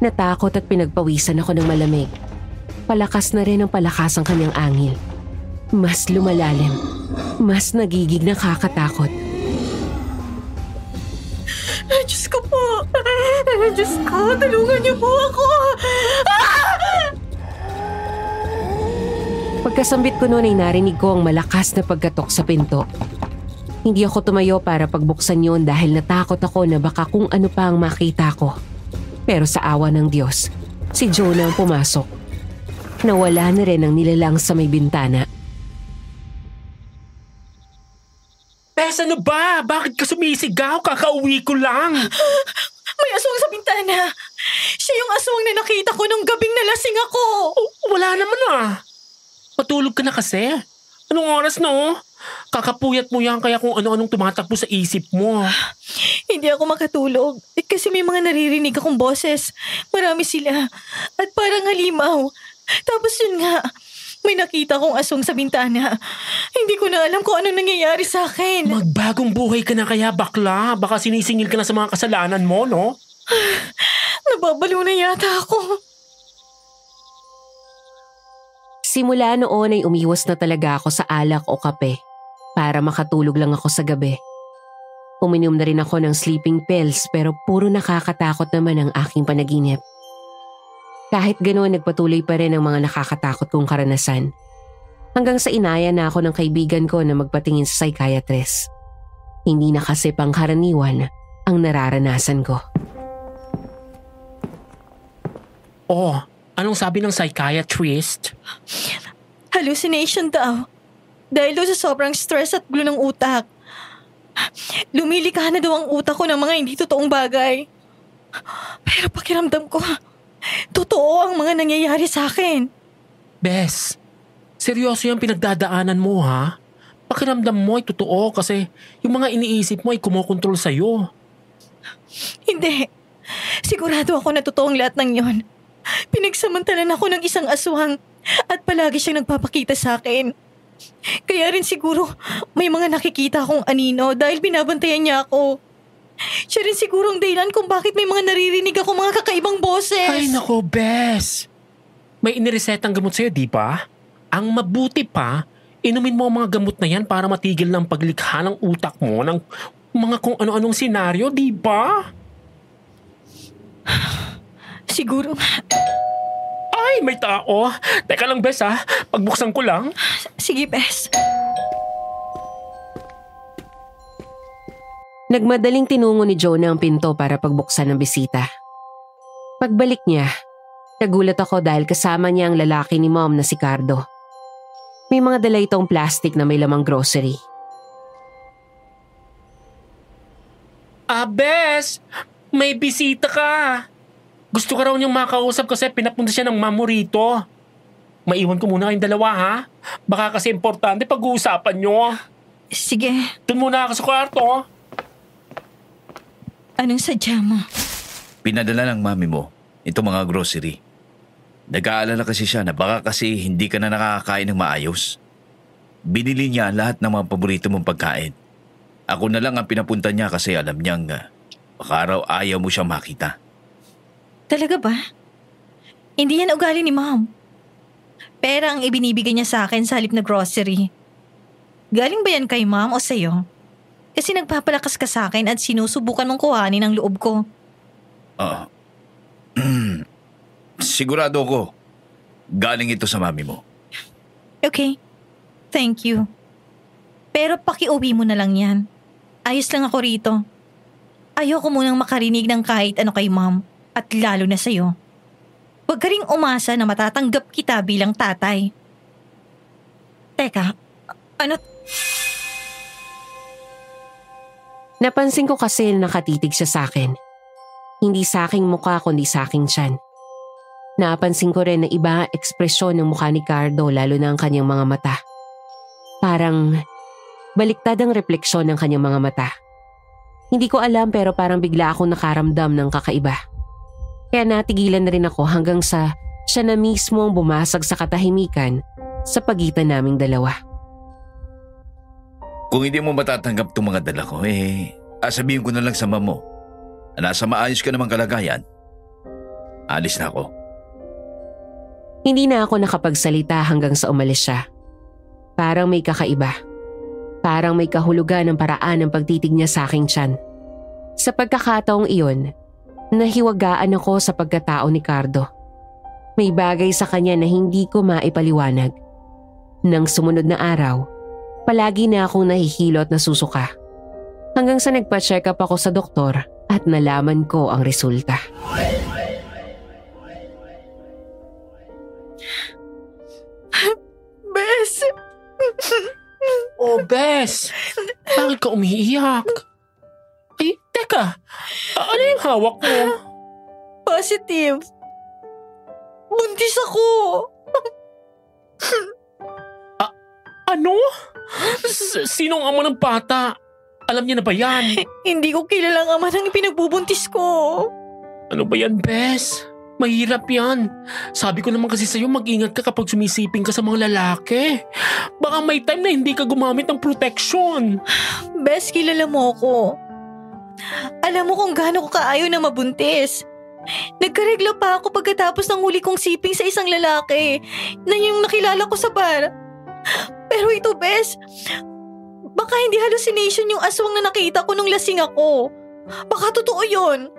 Natakot at pinagpawisan ako ng malamig. Palakas na rin ang palakas ang kanyang angil. Mas lumalalim. Mas nagiging nakakatakot. Diyos ko po. Diyos ko, tulungan niyo po ako. Pagkasambit ko noon ay narinig ko ang malakas na pagkatok sa pinto. Hindi ako tumayo para pagbuksan yon dahil natakot ako na baka kung ano pa ang makita ko. Pero sa awa ng Diyos, si Jonah ang pumasok. Nawala na rin ang nilalang sa may bintana. Bes, ano ba? Bakit ka sumisigaw? Kakauwi ko lang. May aswang sa bintana. Siya yung aswang na nakita ko nung gabing nalasing ako. Wala naman Matulog ka na kasi. Anong oras no? Kakapuyat mo yan kaya kung ano-anong tumatakbo sa isip mo. Hindi ako makatulog. Kasi may mga naririnig akong boses. Marami sila. At parang halimaw. Tapos yun nga, may nakita kong aswang sa bintana. Hindi ko na alam kung anong nangyayari sa akin. Magbagong buhay ka na kaya, bakla. Baka sinisingil ka na sa mga kasalanan mo, no? Nababalo na yata ako. Simula noon ay umiwas na talaga ako sa alak o kape para makatulog lang ako sa gabi. Uminom na rin ako ng sleeping pills pero puro nakakatakot naman ang aking panaginip. Kahit ganoon nagpatuloy pa rin ang mga nakakatakot kong karanasan. Hanggang sa inaya na ako ng kaibigan ko na magpatingin sa psychiatrist. Hindi na kasi pangkaraniwan ang nararanasan ko. Oh, anong sabi ng psychiatrist? Hallucination daw. Dahil daw sa sobrang stress at gulo ng utak. Lumilika na daw ang utak ko ng mga hindi totoong bagay. Pero pakiramdam ko, totoo ang mga nangyayari sa akin. Bes, seryoso yung pinagdadaanan mo ha? Pakiramdam mo ay totoo kasi yung mga iniisip mo ay kumokontrol sa'yo. Hindi. Sigurado ako na totoo ang lahat ng yon. Pinagsamantalan ako ng isang aswang at palagi siyang nagpapakita sa akin. Kaya rin siguro may mga nakikita akong anino dahil binabantayan niya ako. Siya rin siguro ang dahilan kung bakit may mga naririnig ako mga kakaibang boses. Ay nako, Bes. May iniresetang gamot sa'yo, di ba? Ang mabuti pa, inumin mo ang mga gamot na yan para matigil ng paglikha ng utak mo ng mga kung ano-anong senaryo, di ba? Siguro. Ay, may tao. Teka lang, Bes ha. Pagbuksan ko lang. Sige, Bes. Nagmadaling tinungo ni Jonah ang pinto para pagbuksan ng bisita. Pagbalik niya, nagulat ako dahil kasama niya ang lalaki ni Mom na si Cardo. May mga dala itong plastic na may lamang grocery. Bes! May bisita ka! Gusto ka raw niyang makausap kasi pinapunta siya ng mamo rito. Maiwan ko muna kayong dalawa ha? Baka kasi importante pag-uusapan niyo. Sige. Doon muna ako sa kwarto. Anong sadya mo? Pinadala ng mami mo itong mga grocery. Nag-aalala kasi siya na baka kasi hindi ka na nakakakain ng maayos. Binili niya lahat ng mga paborito mong pagkain. Ako na lang ang pinapunta niya kasi alam niyang baka raw ayaw mo siyang makita. Talaga ba? Hindi yan ugali ni Mom. Pera ang ibinibigay niya sa akin sa halip na grocery. Galing ba yan kay Mom o sa'yo? Kasi nagpapalakas ka sa akin at sinusubukan mong kuhanin ang loob ko. Sigurado ko, galing ito sa mami mo. Okay, thank you. Pero pakiuwi mo na lang yan. Ayos lang ako rito. Ayoko munang makarinig ng kahit ano kay Mom at lalo na sa'yo. Huwag ka ring umasa na matatanggap kita bilang tatay. Teka, ano? Napansin ko kasi na nakatitig siya sa akin. Hindi sa aking mukha kundi sa aking tiyan. Napansin ko rin na iba ang ekspresyon ng mukha ni Cardo lalo na ang kanyang mga mata. Parang baliktad ang refleksyon ng kanyang mga mata. Hindi ko alam pero parang bigla akong nakaramdam ng kakaiba. Kaya natigilan na rin ako hanggang sa siya na mismo ang bumasag sa katahimikan sa pagitan naming dalawa. Kung hindi mo matatanggap itong mga dala ko, sabihin ko na lang sa mama mo. Nasa maayos ka namang kalagayan. Alis na ako. Hindi na ako nakapagsalita hanggang sa umalis siya. Parang may kakaiba. Parang may kahulugan ng paraan ng pagtitig niya sa aking tiyan. Sa pagkakataong iyon, nahiwagaan ako sa pagkatao ni Cardo. May bagay sa kanya na hindi ko maipaliwanag. Nang sumunod na araw, palagi na akong nahihilo at nasusuka. Hanggang sa nagpa-check up ako sa doktor at nalaman ko ang resulta. Bes? Bakit ka umiiyak? Ay, teka. Ano yung hawak mo? Positive. Buntis ako. Ano? Sinong ama ng bata? Alam niya na ba yan? Hindi ko kilalang ama ng pinagbubuntis ko. Ano ba yan, Bes? Mahirap yan. Sabi ko naman kasi sa'yo mag-ingat ka kapag sumisiping ka sa mga lalaki. Baka may time na hindi ka gumamit ng protection. Bes, kilala mo ako. Alam mo kung gaano ko kaayaw na mabuntis. Nagkaregla pa ako pagkatapos ng huli kong siping sa isang lalaki na yung nakilala ko sa bar. Pero ito, Bes, baka hindi hallucination yung aswang na nakita ko nung lasing ako. Baka totoo yun.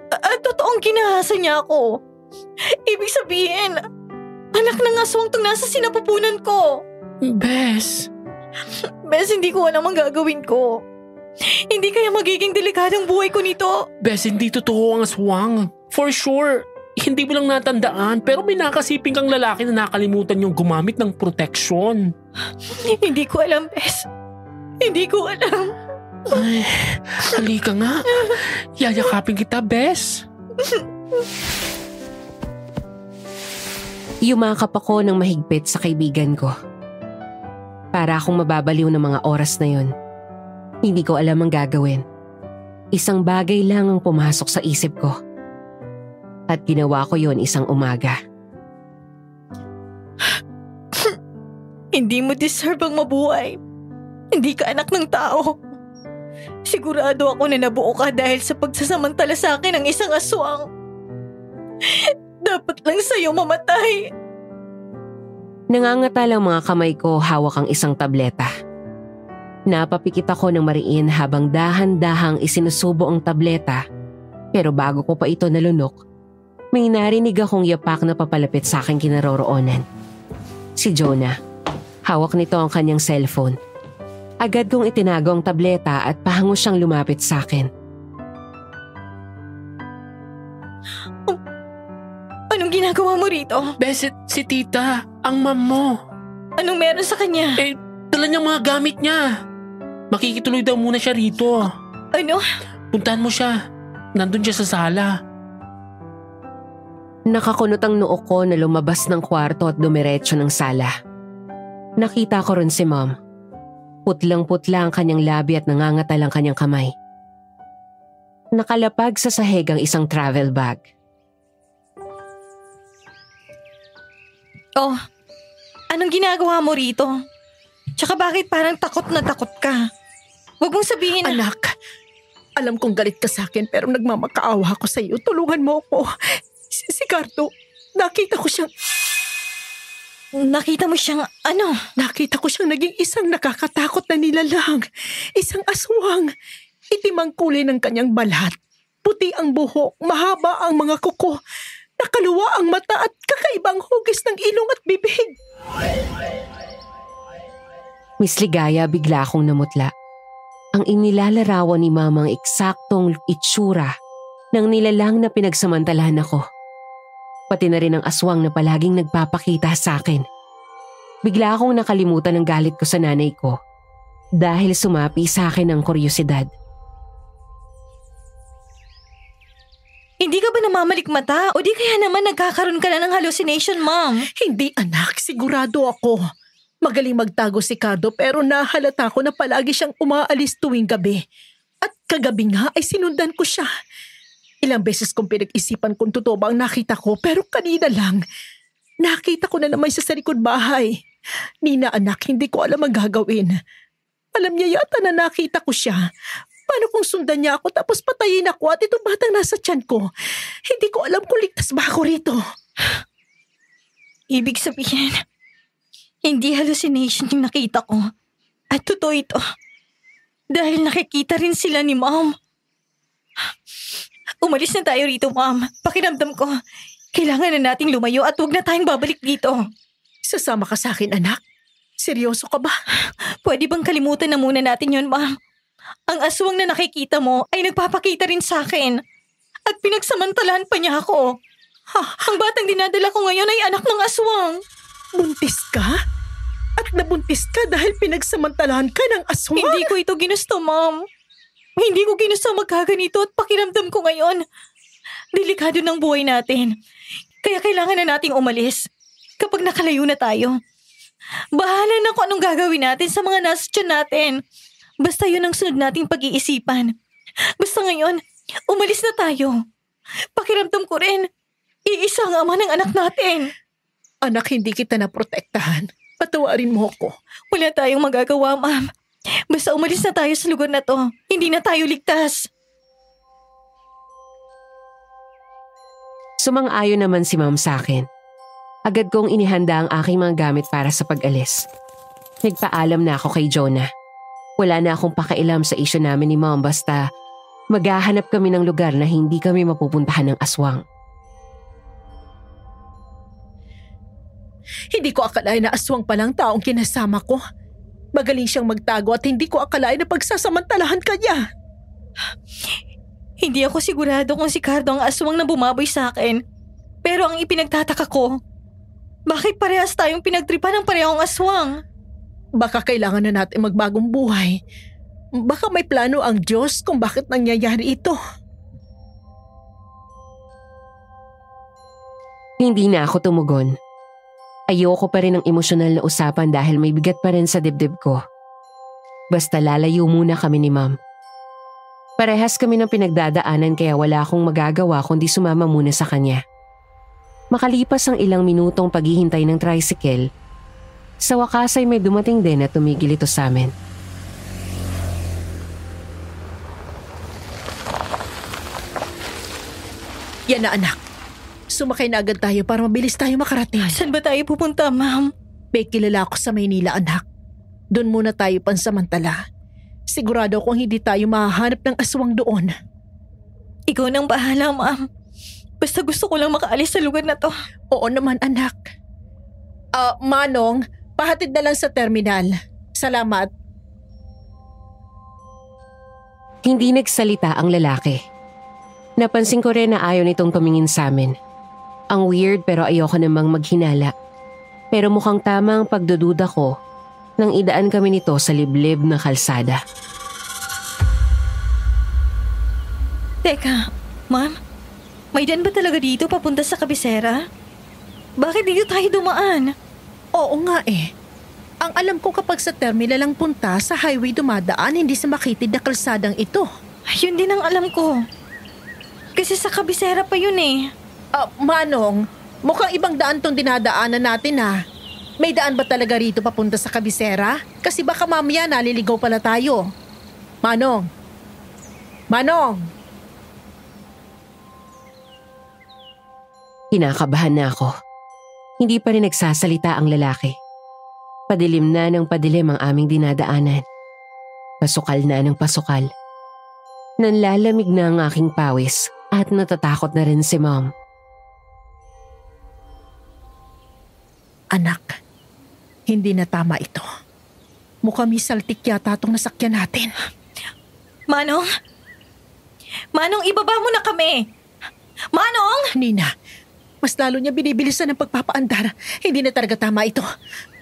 At totoong kinahasa niya ako. Ibig sabihin, anak ng aswang tong nasa sinapupunan ko. Bes. Bes, hindi ko alam ang gagawin ko. Hindi kaya magiging delikadong buhay ko nito? Bes, hindi totoo ang aswang. For sure. Hindi mo lang natandaan pero may nakasiping kang lalaki na nakalimutan yung gumamit ng protection. Hindi ko alam, Bes. Hindi ko alam. Ay, halika nga. Yayakapin kita, Bes. Yumakap ako ng mahigpit sa kaibigan ko. Para akong mababaliw ng mga oras na yun. Hindi ko alam ang gagawin. Isang bagay lang ang pumasok sa isip ko. At ginawa ko yon isang umaga. Hindi mo deserve ang mabuhay. Hindi ka anak ng tao. Sigurado ako na nabuo ka dahil sa pagsasamantala sa akin ng isang aswang. Dapat lang sa'yo mamatay. Nangangata lang mga kamay ko hawak ang isang tableta. Napapikit ako ng mariin habang dahan-dahang isinusubo ang tableta. Pero bago ko pa ito nalunok, may narinig akong yapak na papalapit sa aking kinaroroonan. Si Jonah. Hawak nito ang kanyang cellphone. Agad kong itinago ang tableta at pahango siyang lumapit sa akin. Anong ginagawa mo rito? Beset, si tita, ang mom mo. Anong meron sa kanya? Dala niyang mga gamit niya. Makikituloy daw muna siya rito. Ano? Puntahan mo siya. Nandun siya sa sala. Nakakunot ang noo ko na lumabas ng kwarto at dumiretso ng sala. Nakita ko rin si Mom. Putlang-putla ang kanyang labi at nangangatal ang kanyang kamay. Nakalapag sa sahig ang isang travel bag. Oh, anong ginagawa mo rito? Tsaka bakit parang takot na takot ka? Huwag mong sabihin na... Anak, alam kong galit ka sa akin pero nagmamakaawa ako sa iyo. Tulungan mo ako. Si Cardo, nakita ko siyang... Nakita mo siyang ano? Nakita ko siyang naging isang nakakatakot na nilalang. Isang aswang. Itim ang kulay ng kanyang balat. Puti ang buhok, mahaba ang mga kuko. Nakaluwa ang mata at kakaibang hugis ng ilong at bibig. Miss Ligaya, bigla akong namutla. Ang inilalarawan ni Mama ang eksaktong itsura ng nilalang na pinagsamantalahan ako. Pati na rin ang aswang na palaging nagpapakita sa akin. Bigla akong nakalimutan ng galit ko sa nanay ko dahil sumapi sa akin ang kuryosidad. Hindi ka ba namamalik mata o di kaya naman nagkakaroon ka na ng hallucination, Mom? Hindi anak, sigurado ako. Magaling magtago si Cardo pero nahalata ko na palagi siyang umaalis tuwing gabi. At kagabi nga ay sinundan ko siya. Ilang beses kong pinag-isipan kung totoo ba ang nakita ko pero kanina lang. Nakita ko na naman siya sa likod bahay. Nina anak, hindi ko alam ang gagawin. Alam niya yata na nakita ko siya. Paano kung sundan niya ako tapos patayin ako at itong batang nasa tiyan ko? Hindi ko alam kung ligtas ba ako rito. Ibig sabihin, hindi hallucination yung nakita ko. At totoo ito. Dahil nakikita rin sila ni Mom. Umalis na tayo rito, Mom. Pakiramdam ko, kailangan na nating lumayo at huwag na tayong babalik dito. Sasama ka sa akin, anak? Seryoso ka ba? Pwede bang kalimutan na muna natin yon, Mom? Ang aswang na nakikita mo ay nagpapakita rin sa akin. At pinagsamantalahan pa niya ako. Ang batang dinadala ko ngayon ay anak ng aswang. Buntis ka? At At nabuntis ka dahil pinagsamantalahan ka ng aswang. Hindi ko ito ginusto, Mom. Hindi ko ginusto magkaganito at pakiramdam ko ngayon. Delikado ng buhay natin. Kaya kailangan na nating umalis. Kapag nakalayo na tayo. Bahala na kung anong gagawin natin sa mga nasa tiyan natin. Basta yun ang sunod nating pag-iisipan. Basta ngayon, umalis na tayo. Pakiramdam ko rin, iisa ang ama ng anak natin. Anak, hindi kita naprotektahan. Patawarin mo ko. Wala tayong magagawa, Ma'am. Basta umalis na tayo sa lugar na to. Hindi na tayo ligtas. Sumang-ayon naman si Ma'am sa akin. Agad kong inihanda ang aking mga gamit para sa pag-alis. Nagpaalam na ako kay Jonah. Wala na akong pakailam sa isyu namin ni Mom basta maghahanap kami ng lugar na hindi kami mapupuntahan ng aswang. Hindi ko akalain na aswang palang taong kinasama ko. Magaling siyang magtago at hindi ko akalain na pagsasamantalahan ka niya. Hindi ako sigurado kung si Cardo ang aswang na bumaboy sa akin. Pero ang ipinagtataka ko, bakit parehas tayong pinagtripan ng parehong aswang? Baka kailangan na natin magbagong buhay. Baka may plano ang Diyos kung bakit nangyayari ito. Hindi na ako tumugon. Ayoko pa rin ng emosyonal na usapan dahil may bigat pa rin sa dibdib ko. Basta lalayo muna kami ni Ma'am. Parehas kami ng pinagdadaanan kaya wala akong magagawa kundi sumama muna sa kanya. Makalipas ang ilang minutong paghihintay ng tricycle, sa wakas ay may dumating din at tumigil ito sa amin. Yan na anak. Sumakay na agad tayo para mabilis tayo makarating. Saan ba tayo pupunta, Ma'am? May kilala ako sa Maynila, anak. Doon muna tayo pansamantala. Sigurado akong hindi tayo mahahanap ng aswang doon. Ikaw nang bahala, Ma'am. Basta gusto ko lang makaalis sa lugar na to. Oo naman, anak. Manong, pahatid na lang sa terminal. Salamat. Hindi nagsalita ang lalaki. Napansin ko rin na ayaw nitong tumingin sa amin. Ang weird pero ayoko namang maghinala. Pero mukhang tama ang pagdududa ko nang idaan kami nito sa liblib na kalsada. Teka, Ma'am, may daan ba talaga dito papunta sa kabisera? Bakit dito tayo dumaan? Oo nga eh. Ang alam ko kapag sa terminal lang punta, sa highway dumadaan, hindi sa makitid na kalsadang ito. Ayun din ang alam ko. Kasi sa kabisera pa yun eh. Manong, mukhang ibang daan tong dinadaanan natin ah. May daan ba talaga rito papunta sa kabisera? Kasi baka mamaya naliligaw pala tayo. Manong! Manong! Kinakabahan na ako. Hindi pa rin nagsasalita ang lalaki. Padilim na ng padilim ang aming dinadaanan. Pasukal na ng pasukal. Nanlalamig na ang aking pawis at natatakot na rin si Mom. Anak, hindi na tama ito. Mukhang may saltik yata itong nasakyan natin. Manong? Manong, ibaba mo na kami! Manong! Nina, mas lalo niya binibilisan ng pagpapaandar. Hindi na talaga tama ito.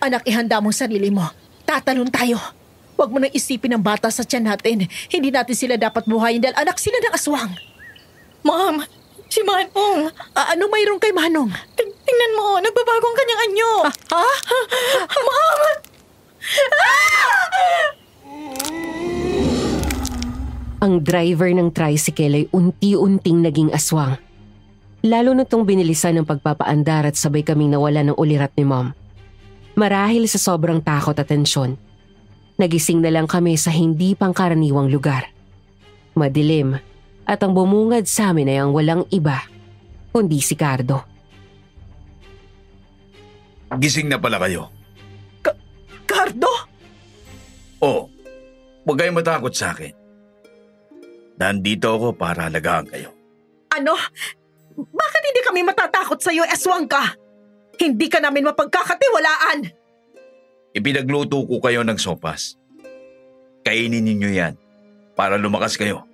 Anak, ihanda mo ang sarili mo. Tatalon tayo. Huwag mo nang isipin ang bata sa tiyan natin. Hindi natin sila dapat buhayin dahil anak sila ng aswang. Mom, si Manong. Ano mayroon kay Manong? Tingnan mo, nagbabago ang kanyang anyo. Ha? Mom! Ang driver ng tricycle ay unti-unting naging aswang. Lalo na itong binilisan ng pagpapaandar at sabay kaming nawala ng ulirat ni Mom. Marahil sa sobrang takot at tensyon, nagising na lang kami sa hindi pangkaraniwang lugar. Madilim at ang bumungad sa amin ay ang walang iba, kundi si Cardo. Gising na pala kayo. Cardo? Oo, huwag kayong matakot sa akin. Nandito ako para alagaan kayo. Ano? Bakit hindi kami matatakot sa iyo, aswang ka? Hindi ka namin mapagkakatiwalaan. Ipinagluto ko kayo ng sopas. Kainin ninyo yan para lumakas kayo.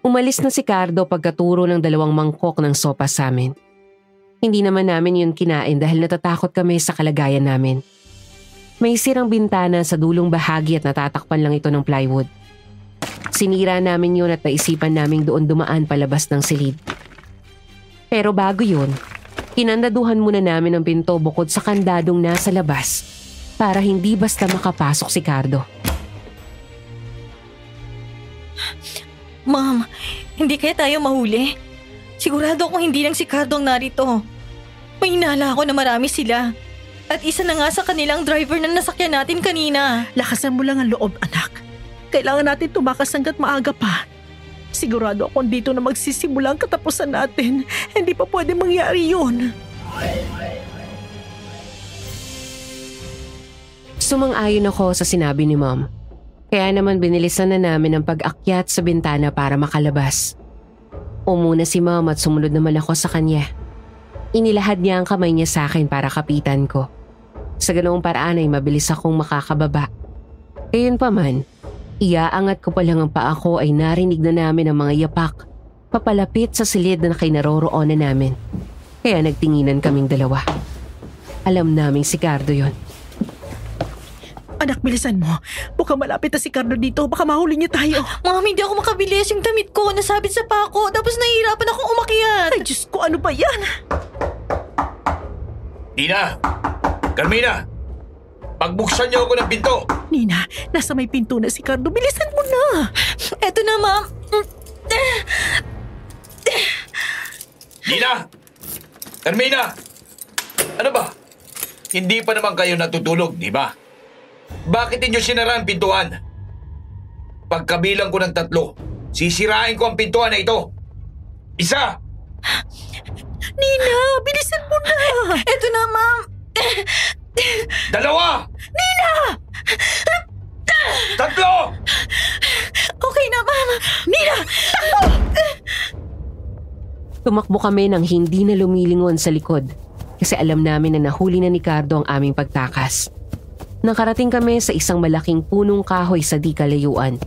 Umalis na si Cardo pagkaturo ng 2 mangkok ng sopas sa amin. Hindi naman namin yun kinain dahil natatakot kami sa kalagayan namin. May sirang bintana sa dulong bahagi at natatakpan lang ito ng plywood. Sinira namin yun at naisipan naming doon dumaan palabas ng silid. Pero bago yun, kinandaduhan muna namin ang pinto bukod sa kandadong nasa labas para hindi basta makapasok si Cardo. Ma'am, hindi kaya tayo mahuli? Sigurado akong hindi lang si Cardo ang narito. May inala ako na marami sila. At isa na nga sa kanilang driver na nasakyan natin kanina. Lakasan mo lang ang loob, anak. Kailangan natin tumakas hanggat maaga pa. Sigurado akong dito na magsisimula ang katapusan natin. Hindi pa pwede mangyari yun. Sumang-ayon ako sa sinabi ni Mom. Kaya naman binilisan na namin ang pag-akyat sa bintana para makalabas. Umuna si Mom at sumunod naman ako sa kanya. Inilahad niya ang kamay niya sa akin para kapitan ko. Sa ganoong paraan ay mabilis akong makakababa. Gayunpaman, iaangat ko pa lang ang paa ko ay narinig na namin ang mga yapak papalapit sa silid na kinaroroonan namin. Kaya nagtinginan kaming dalawa. Alam naming si Cardo yon. Anak, bilisan mo. Baka malapit na si Cardo dito. Baka mahuli niya tayo. Ma'am, hindi ako makabilis. Yung damit ko nasabit sa pako. Tapos nahihirapan akong umakyat. Ay, Diyos ko, ano ba yan? Nina! Carmina! Pagbuksan niyo ako ng pinto! Nina, nasa may pinto na si Cardo. Bilisan mo na. Eto na, ma'am. Nina! Carmina! Ano ba? Hindi pa naman kayo natutulog, di ba? Bakit inyo sinara ang pintuan? Pagkabilang ko ng 3, sisirain ko ang pintuan na ito. 1! Nina, bilisan mo na. Eto na, ma'am. 2! Nina! 3! Okay na, ma'am. Nina! Tumakbo kami nang hindi na lumilingon sa likod kasi alam namin na nahuli na ni Cardo ang aming pagtakas. Nakarating kami sa isang malaking punong kahoy sa di kalayuan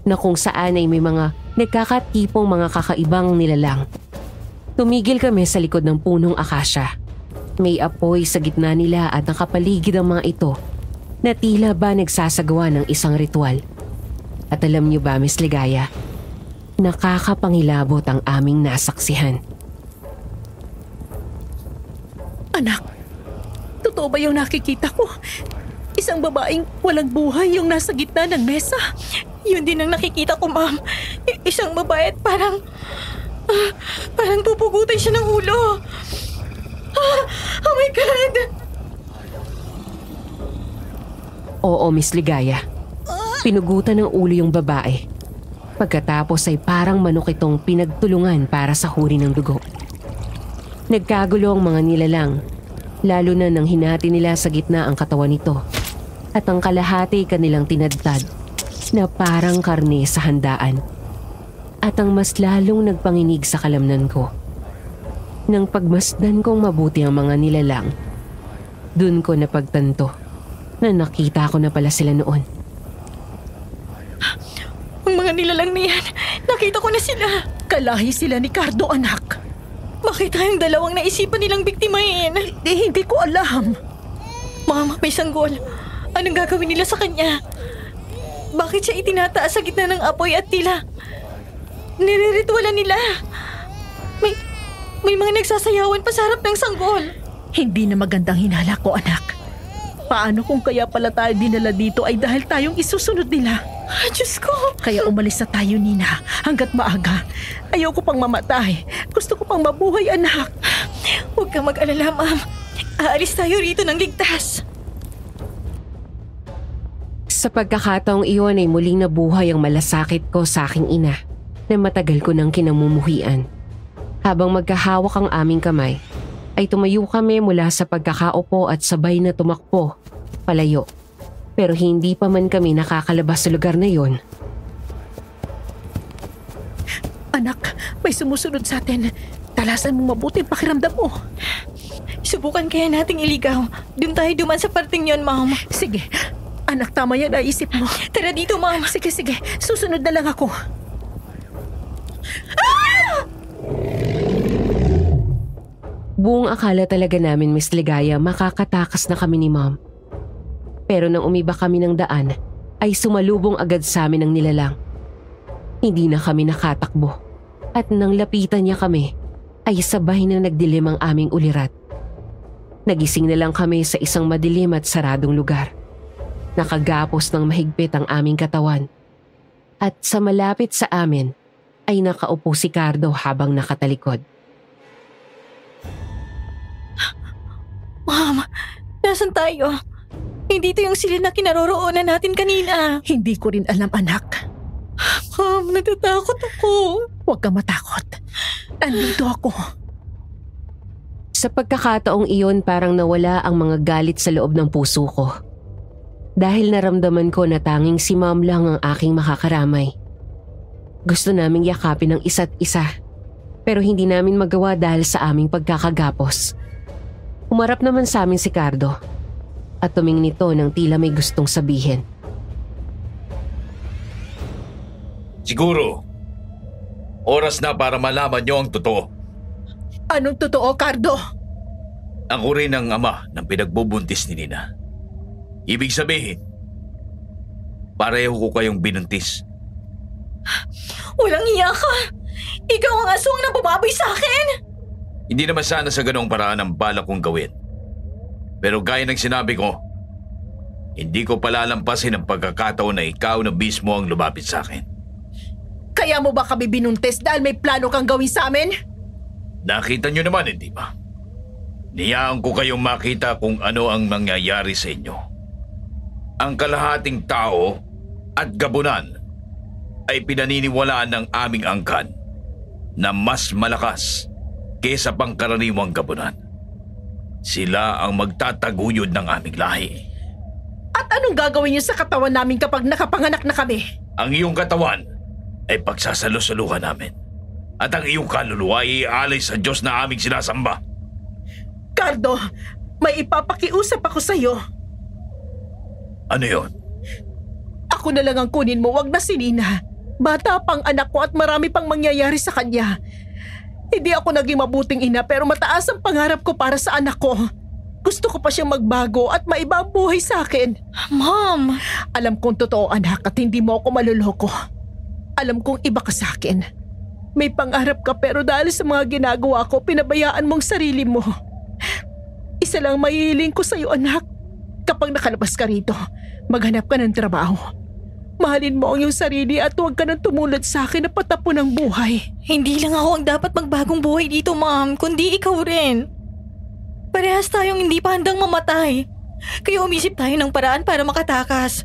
na kung saan ay may mga nagkakatipong mga kakaibang nilalang. Tumigil kami sa likod ng punong akasya. May apoy sa gitna nila at nakapaligid ang mga ito na tila ba nagsasagawa ng isang ritual. At alam niyo ba, Miss Ligaya, nakakapangilabot ang aming nasaksihan. Anak, totoo ba yung nakikita ko? Isang babaeng walang buhay yung nasa gitna ng mesa. Yun din ang nakikita ko, ma'am. Isang babae at parang pupugutan siya ng ulo. Oh my God! Oo, Miss Ligaya. Pinugutan ng ulo yung babae. Pagkatapos ay parang manok itong pinagtulungan para sa huri ng dugo. Nagkagulo ang mga nilalang, lalo na nang hinati nila sa gitna ang katawan nito at ang kalahati kanilang tinadtad na parang karne sa handaan. At ang mas lalong nagpanginig sa kalamnan ko. Nang pagmasdan kong mabuti ang mga nilalang, dun ko napagtanto na nakita ko na pala sila noon. Ang mga nilalang na yan, nakita ko na sila. Kalahi sila ni Cardo, anak. Bakit tayong dalawang naisipan nilang biktimahin? Hindi ko alam. Ma'am, may sanggol. Anong gagawin nila sa kanya? Bakit siya itinataas sa gitna ng apoy at tila nire-ritualan nila? May mga nagsasayawan pa sa harap ng sanggol. Hindi na magandang hinala ko, anak. Paano kung kaya pala tayo dinala dito ay dahil tayong isusunod nila? Diyos ko! Kaya umalis na tayo, Nina, hanggat maaga. Ayoko pang mamatay. Gusto ko pang mabuhay, anak. Huwag kang mag-alala, ma'am. Aalis tayo rito ng ligtas. Sa pagkakataong iyon ay muling nabuhay ang malasakit ko sa aking ina na matagal ko nang kinamumuhian. Habang magkahawak ang aming kamay, ay tumayo kami mula sa pagkakaupo at sabay na tumakbo, palayo. Pero hindi pa man kami nakakalabas sa lugar na yon. Anak, may sumusunod sa atin. Talasan mo mabuti ang pakiramdam mo. Subukan kaya nating iligaw. Doon tayo duman sa parting yon, ma'am. Sige, anak, tama yan naisip mo. Tara dito, ma'am. Sige, susunod na lang ako. Buong akala talaga namin, Miss Ligaya, makakatakas na kami ni Mom. Pero nang umiba kami ng daan, ay sumalubong agad sa amin ang nilalang. Hindi na kami nakatakbo. At nang lapitan niya kami, ay sabay na nagdilim ang aming ulirat. Nagising na lang kami sa isang madilim at saradong lugar. Nakagapos ng mahigpit ang aming katawan. At sa malapit sa amin, ay nakaupo si Cardo habang nakatalikod. Mom, nasan tayo? Hindi ito yung silid na kinaroroonan natin kanina. Hindi ko rin alam, anak. Mom, natatakot ako. Huwag ka matakot. Nandito ako. Sa pagkakataong iyon, parang nawala ang mga galit sa loob ng puso ko. Dahil naramdaman ko na tanging si Mom lang ang aking makakaramay. Gusto naming yakapin ang isa't isa, pero hindi namin magawa dahil sa aming pagkakagapos. Umarap naman sa amin si Cardo at tumingin ito ng tila may gustong sabihin. Siguro, oras na para malaman niyo ang totoo. Anong totoo, Cardo? Ako rin ang ama ng pinagbubuntis ni Nina. Ibig sabihin, pareho ko kayong binuntis. Walang iya ka! Ikaw ang aswang na bumaboy sa akin! Hindi naman sana sa ganong paraan ang balak kong gawin. Pero gaya ng sinabi ko, hindi ko palalampasin ang pagkakataon na ikaw na mismo ang lumapit sa akin. Kaya mo ba kami binuntis dahil may plano kang gawin sa amin? Nakita niyo naman, hindi ba? Niyaan ko kayong makita kung ano ang mangyayari sa inyo. Ang kalahating tao at gabunan ay pinaniniwalaan ng aming angkan na mas malakas kesa pangkaraniwang gabunan. Sila ang magtataguyod ng aming lahi. At anong gagawin niyo sa katawan namin kapag nakapanganak na kami? Ang iyong katawan ay pagsasalo-saluhan namin. At ang iyong kaluluwa ay iaalay sa Diyos na aming sinasamba. Cardo, may ipapakiusap ako sa iyo. Ano yon? Ako na lang ang kunin mo, wag na si Nina. Bata pang anak ko at marami pang mangyayari sa kanya. Hindi ako naging mabuting ina pero mataas ang pangarap ko para sa anak ko. Gusto ko pa siyang magbago at maiba ang buhay sa akin. Mom! Alam kong totoo, anak, at hindi mo ako maluloko. Alam kong iba ka sa akin. May pangarap ka pero dahil sa mga ginagawa ko, pinabayaan mong sarili mo. Isa lang mahihiling ko sa iyo, anak. Kapag nakalabas ka rito, maghanap ka ng trabaho. Mahalin mo ang iyong sarili at huwag ka nang tumulad sa akin na patapon ng buhay. Hindi lang ako ang dapat magbagong buhay dito, Mom, kundi ikaw rin. Parehas tayong hindi pa handang mamatay. Kaya umisip tayo ng paraan para makatakas.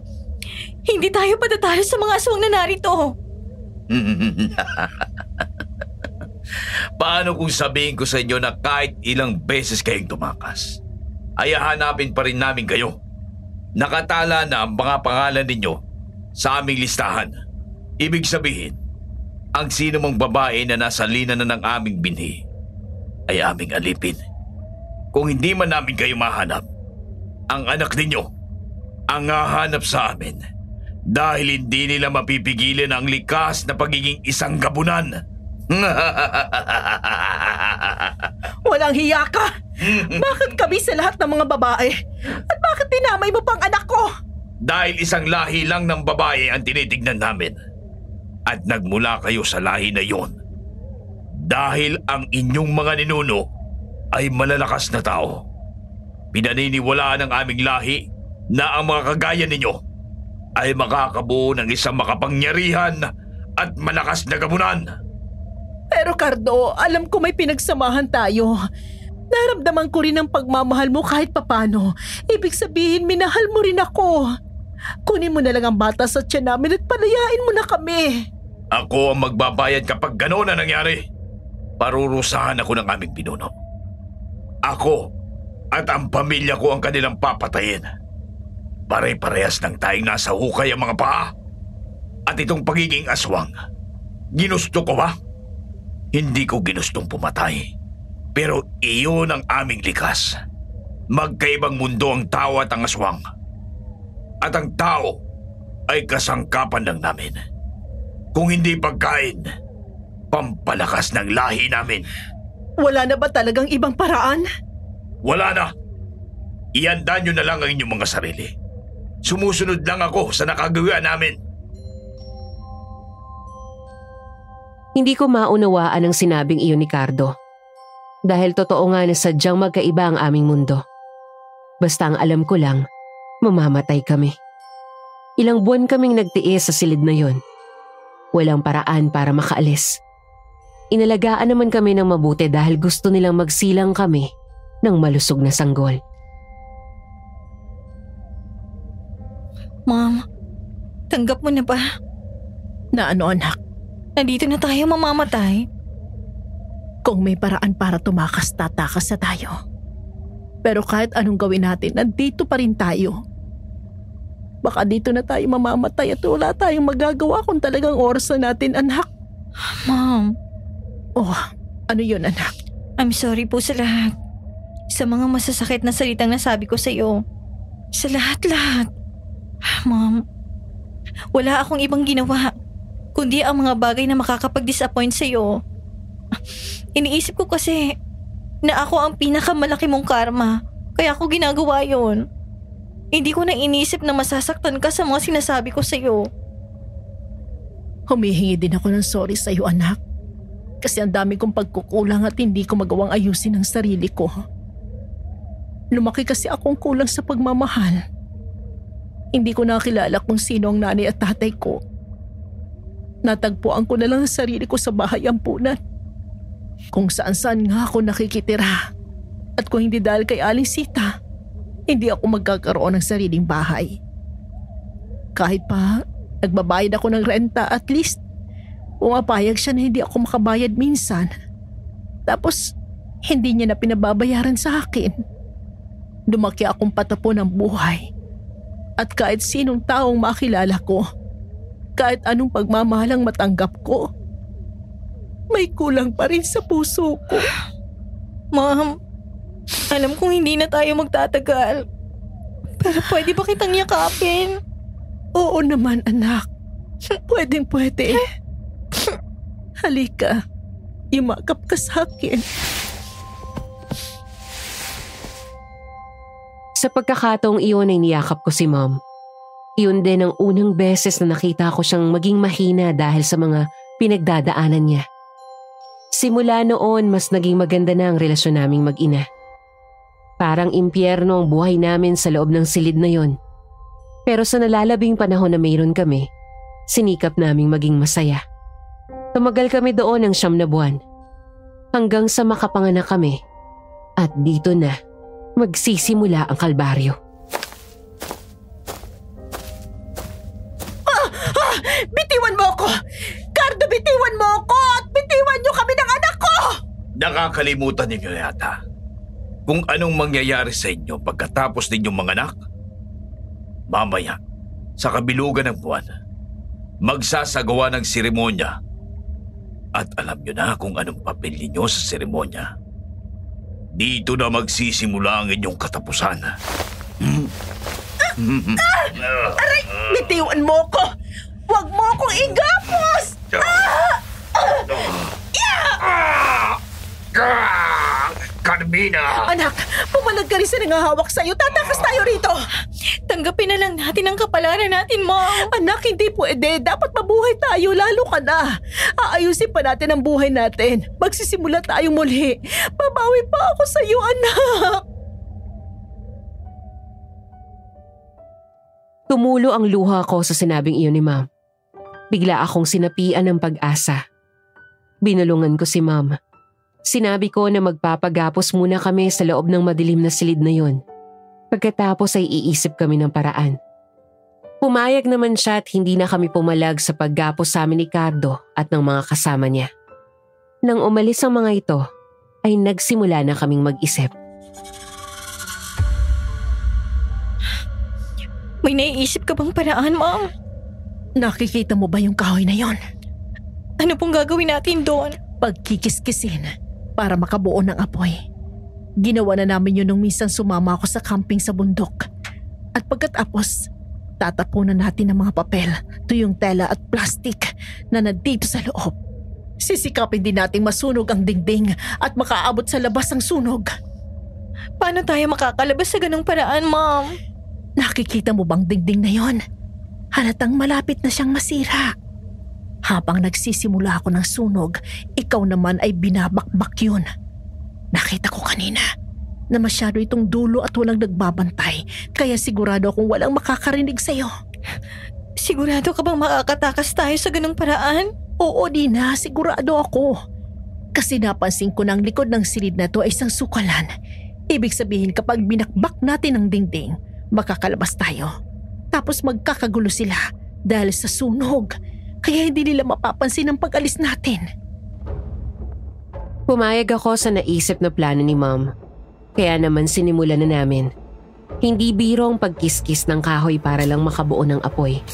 Hindi tayo patatalo sa mga aswang na narito. Paano kung sabihin ko sa inyo na kahit ilang beses kayong tumakas, ay hahanapin pa rin namin kayo? Nakatala na ang mga pangalan ninyo sa aming listahan. Ibig sabihin, ang sino mang babae na nasa lina na ng aming binhi ay aming alipin. Kung hindi man namin kayo mahanap, ang anak ninyo ang hahanap sa amin dahil hindi nila mapipigilan ang likas na pagiging isang gabunan. Walang hiya ka! Bakit kami sa lahat ng mga babae? At bakit dinamay mo pang anak ko? Dahil isang lahi lang ng babae ang tinitignan namin. At nagmula kayo sa lahi na yon. Dahil ang inyong mga ninuno ay malalakas na tao. Pinaniniwalaan ng aming lahi na ang mga kagaya ninyo ay makakabuo ng isang makapangyarihan at malakas na gabunan. Pero Cardo, alam ko may pinagsamahan tayo. Naramdaman ko rin ang pagmamahal mo kahit papano. Ibig sabihin, minahal mo rin ako. Kunin mo na lang ang bata sa tiyan namin at palayain mo na kami. Ako ang magbabayad kapag gano'n na nangyari. Parurusahan ako ng aming pinuno. Ako at ang pamilya ko ang kanilang papatayin. Pare-parehas ng tayong nasa hukay ang mga paa. At itong pagiging aswang, ginusto ko ba? Hindi ko ginustong pumatay. Pero iyon ang aming likas. Magkaibang mundo ang tao at ang aswang. At ang tao ay kasangkapan lang namin. Kung hindi pagkain, pampalakas ng lahi namin. Wala na ba talagang ibang paraan? Wala na. Ihanda nyo na lang ang inyong mga sarili. Sumusunod lang ako sa nakagawa namin. Hindi ko maunawaan ang sinabing iyon ni Cardo. Dahil totoo nga na sadyang magkaiba ang aming mundo. Basta ang alam ko lang, mamamatay kami. Ilang buwan kaming nagtiis sa silid na yon. Walang paraan para makaalis. Inalagaan naman kami ng mabuti dahil gusto nilang magsilang kami ng malusog na sanggol. Mom, tanggap mo na ba? Na ano anak? Nandito na tayo mamamatay. Kung may paraan para tumakas, tatakas na tayo. Pero kahit anong gawin natin, nandito pa rin tayo. Baka dito na tayo mamamatay at wala tayong magagawa kung talagang oras na natin, anak. Mom. Oh, ano yun, anak? I'm sorry po sa lahat. Sa mga masasakit na salitang nasabi ko sa iyo. Sa lahat-lahat. Mom, wala akong ibang ginawa kundi ang mga bagay na makakapag-disappoint sa iyo. Iniisip ko kasi na ako ang pinakamalaki mong karma, kaya ako ginagawa yon. Hindi ko na inisip na masasaktan ka sa mga sinasabi ko sa iyo. Humihingi din ako ng sorry sa iyo, anak. Kasi ang dami kong pagkukulang at hindi ko magawang ayusin ang sarili ko. Lumaki kasi akong kulang sa pagmamahal. Hindi ko nakilala kung sino ang nanay at tatay ko. Natagpuan ko na lang ang sarili ko sa bahay ampunan. Kung saan-saan nga ako nakikitira. At kung hindi dahil kay Aling Sita, hindi ako magkakaroon ng sariling bahay. Kahit pa nagbabayad ako ng renta, at least pumapayag siya na hindi ako makabayad minsan. Tapos hindi niya na pinababayaran sa akin. Lumaki akong patapon ng buhay. At kahit sinong taong makilala ko, kahit anong pagmamahalang matanggap ko, may kulang pa rin sa puso ko. Mom, alam kong hindi na tayo magtatagal. Pero pwede ba kitang yakapin? Oo naman, anak. Pwedeng-pwede. Halika, imakap ka sa akin. Sa pagkakataong iyon ay niyakap ko si Mom. Iyon din ang unang beses na nakita ko siyang maging mahina dahil sa mga pinagdadaanan niya. Simula noon, mas naging maganda na ang relasyon naming mag-ina. Parang impyerno ang buhay namin sa loob ng silid na yon. Pero sa nalalabing panahon na mayroon kami, sinikap naming maging masaya. Tumagal kami doon ng 9 na buwan. Hanggang sa makapanganak kami. At dito na, magsisimula ang kalbaryo. Bitiwan mo ako! Cardo, bitiwan mo ako! At bitiwan niyo kami ng anak ko! Nakakalimutan ninyo yata kung anong mangyayari sa inyo pagkatapos ninyong manganak. Mamaya, sa kabilugan ng buwan, magsasagawa ng seremonya. At alam nyo na kung anong papel ninyo sa seremonya. Dito na magsisimula ang inyong katapusan. Aray! Bitiwan mo ako! Huwag mo akong igapos! Carmina! Anak, pumalag ka rin sa nangahawak sa'yo. Tatakas tayo rito! Tanggapin na lang natin ang kapalaran natin, Mom. Anak, hindi pwede. Dapat mabuhay tayo. Lalo ka na. Aayusin pa natin ang buhay natin. Magsisimula tayo muli. Babawi pa ako sa'yo, anak. Tumulo ang luha ko sa sinabing iyon ni Ma'am. Bigla akong sinapian ng pag-asa. Binulungan ko si Ma'am. Sinabi ko na magpapagapos muna kami sa loob ng madilim na silid na yon. Pagkatapos ay iisip kami ng paraan. Pumayag naman siya at hindi na kami pumalag sa paggapos sa amin ni Cardo at ng mga kasama niya. Nang umalis ang mga ito, ay nagsimula na kaming mag-isip. May naiisip ka bang paraan, Mom? Nakikita mo ba yung kahoy na yon? Ano pong gagawin natin doon? Pagkikiskisin para makabuo ng apoy. Ginawa na namin yun nung minsan sumama ako sa camping sa bundok. At pagkatapos, tatapunan natin ang mga papel, tuyong tela at plastik na nandito sa loob. Sisikapin din nating masunog ang dingding at makaabot sa labas ang sunog. Paano tayo makakalabas sa ganung paraan, Mom? Nakikita mo bang dingding na yon? Halatang malapit na siyang masira. Habang nagsisimula ako ng sunog, ikaw naman ay binabakbak yun. Nakita ko kanina na masyado itong dulo at walang nagbabantay, kaya sigurado akong walang makakarinig sa'yo. Sigurado ka bang makakatakas tayo sa ganung paraan? Oo, Nina, sigurado ako. Kasi napansin ko na ang likod ng silid na to ay isang sukalan. Ibig sabihin kapag binakbak natin ang dingding, makakalabas tayo. Tapos magkakagulo sila dahil sa sunog. Kaya hindi nila mapapansin ang pag-alis natin. Pumayag ako sa naisip na plano ni Mom. Kaya naman sinimulan na namin. Hindi birong pagkiskis ng kahoy para lang makabuo ng apoy.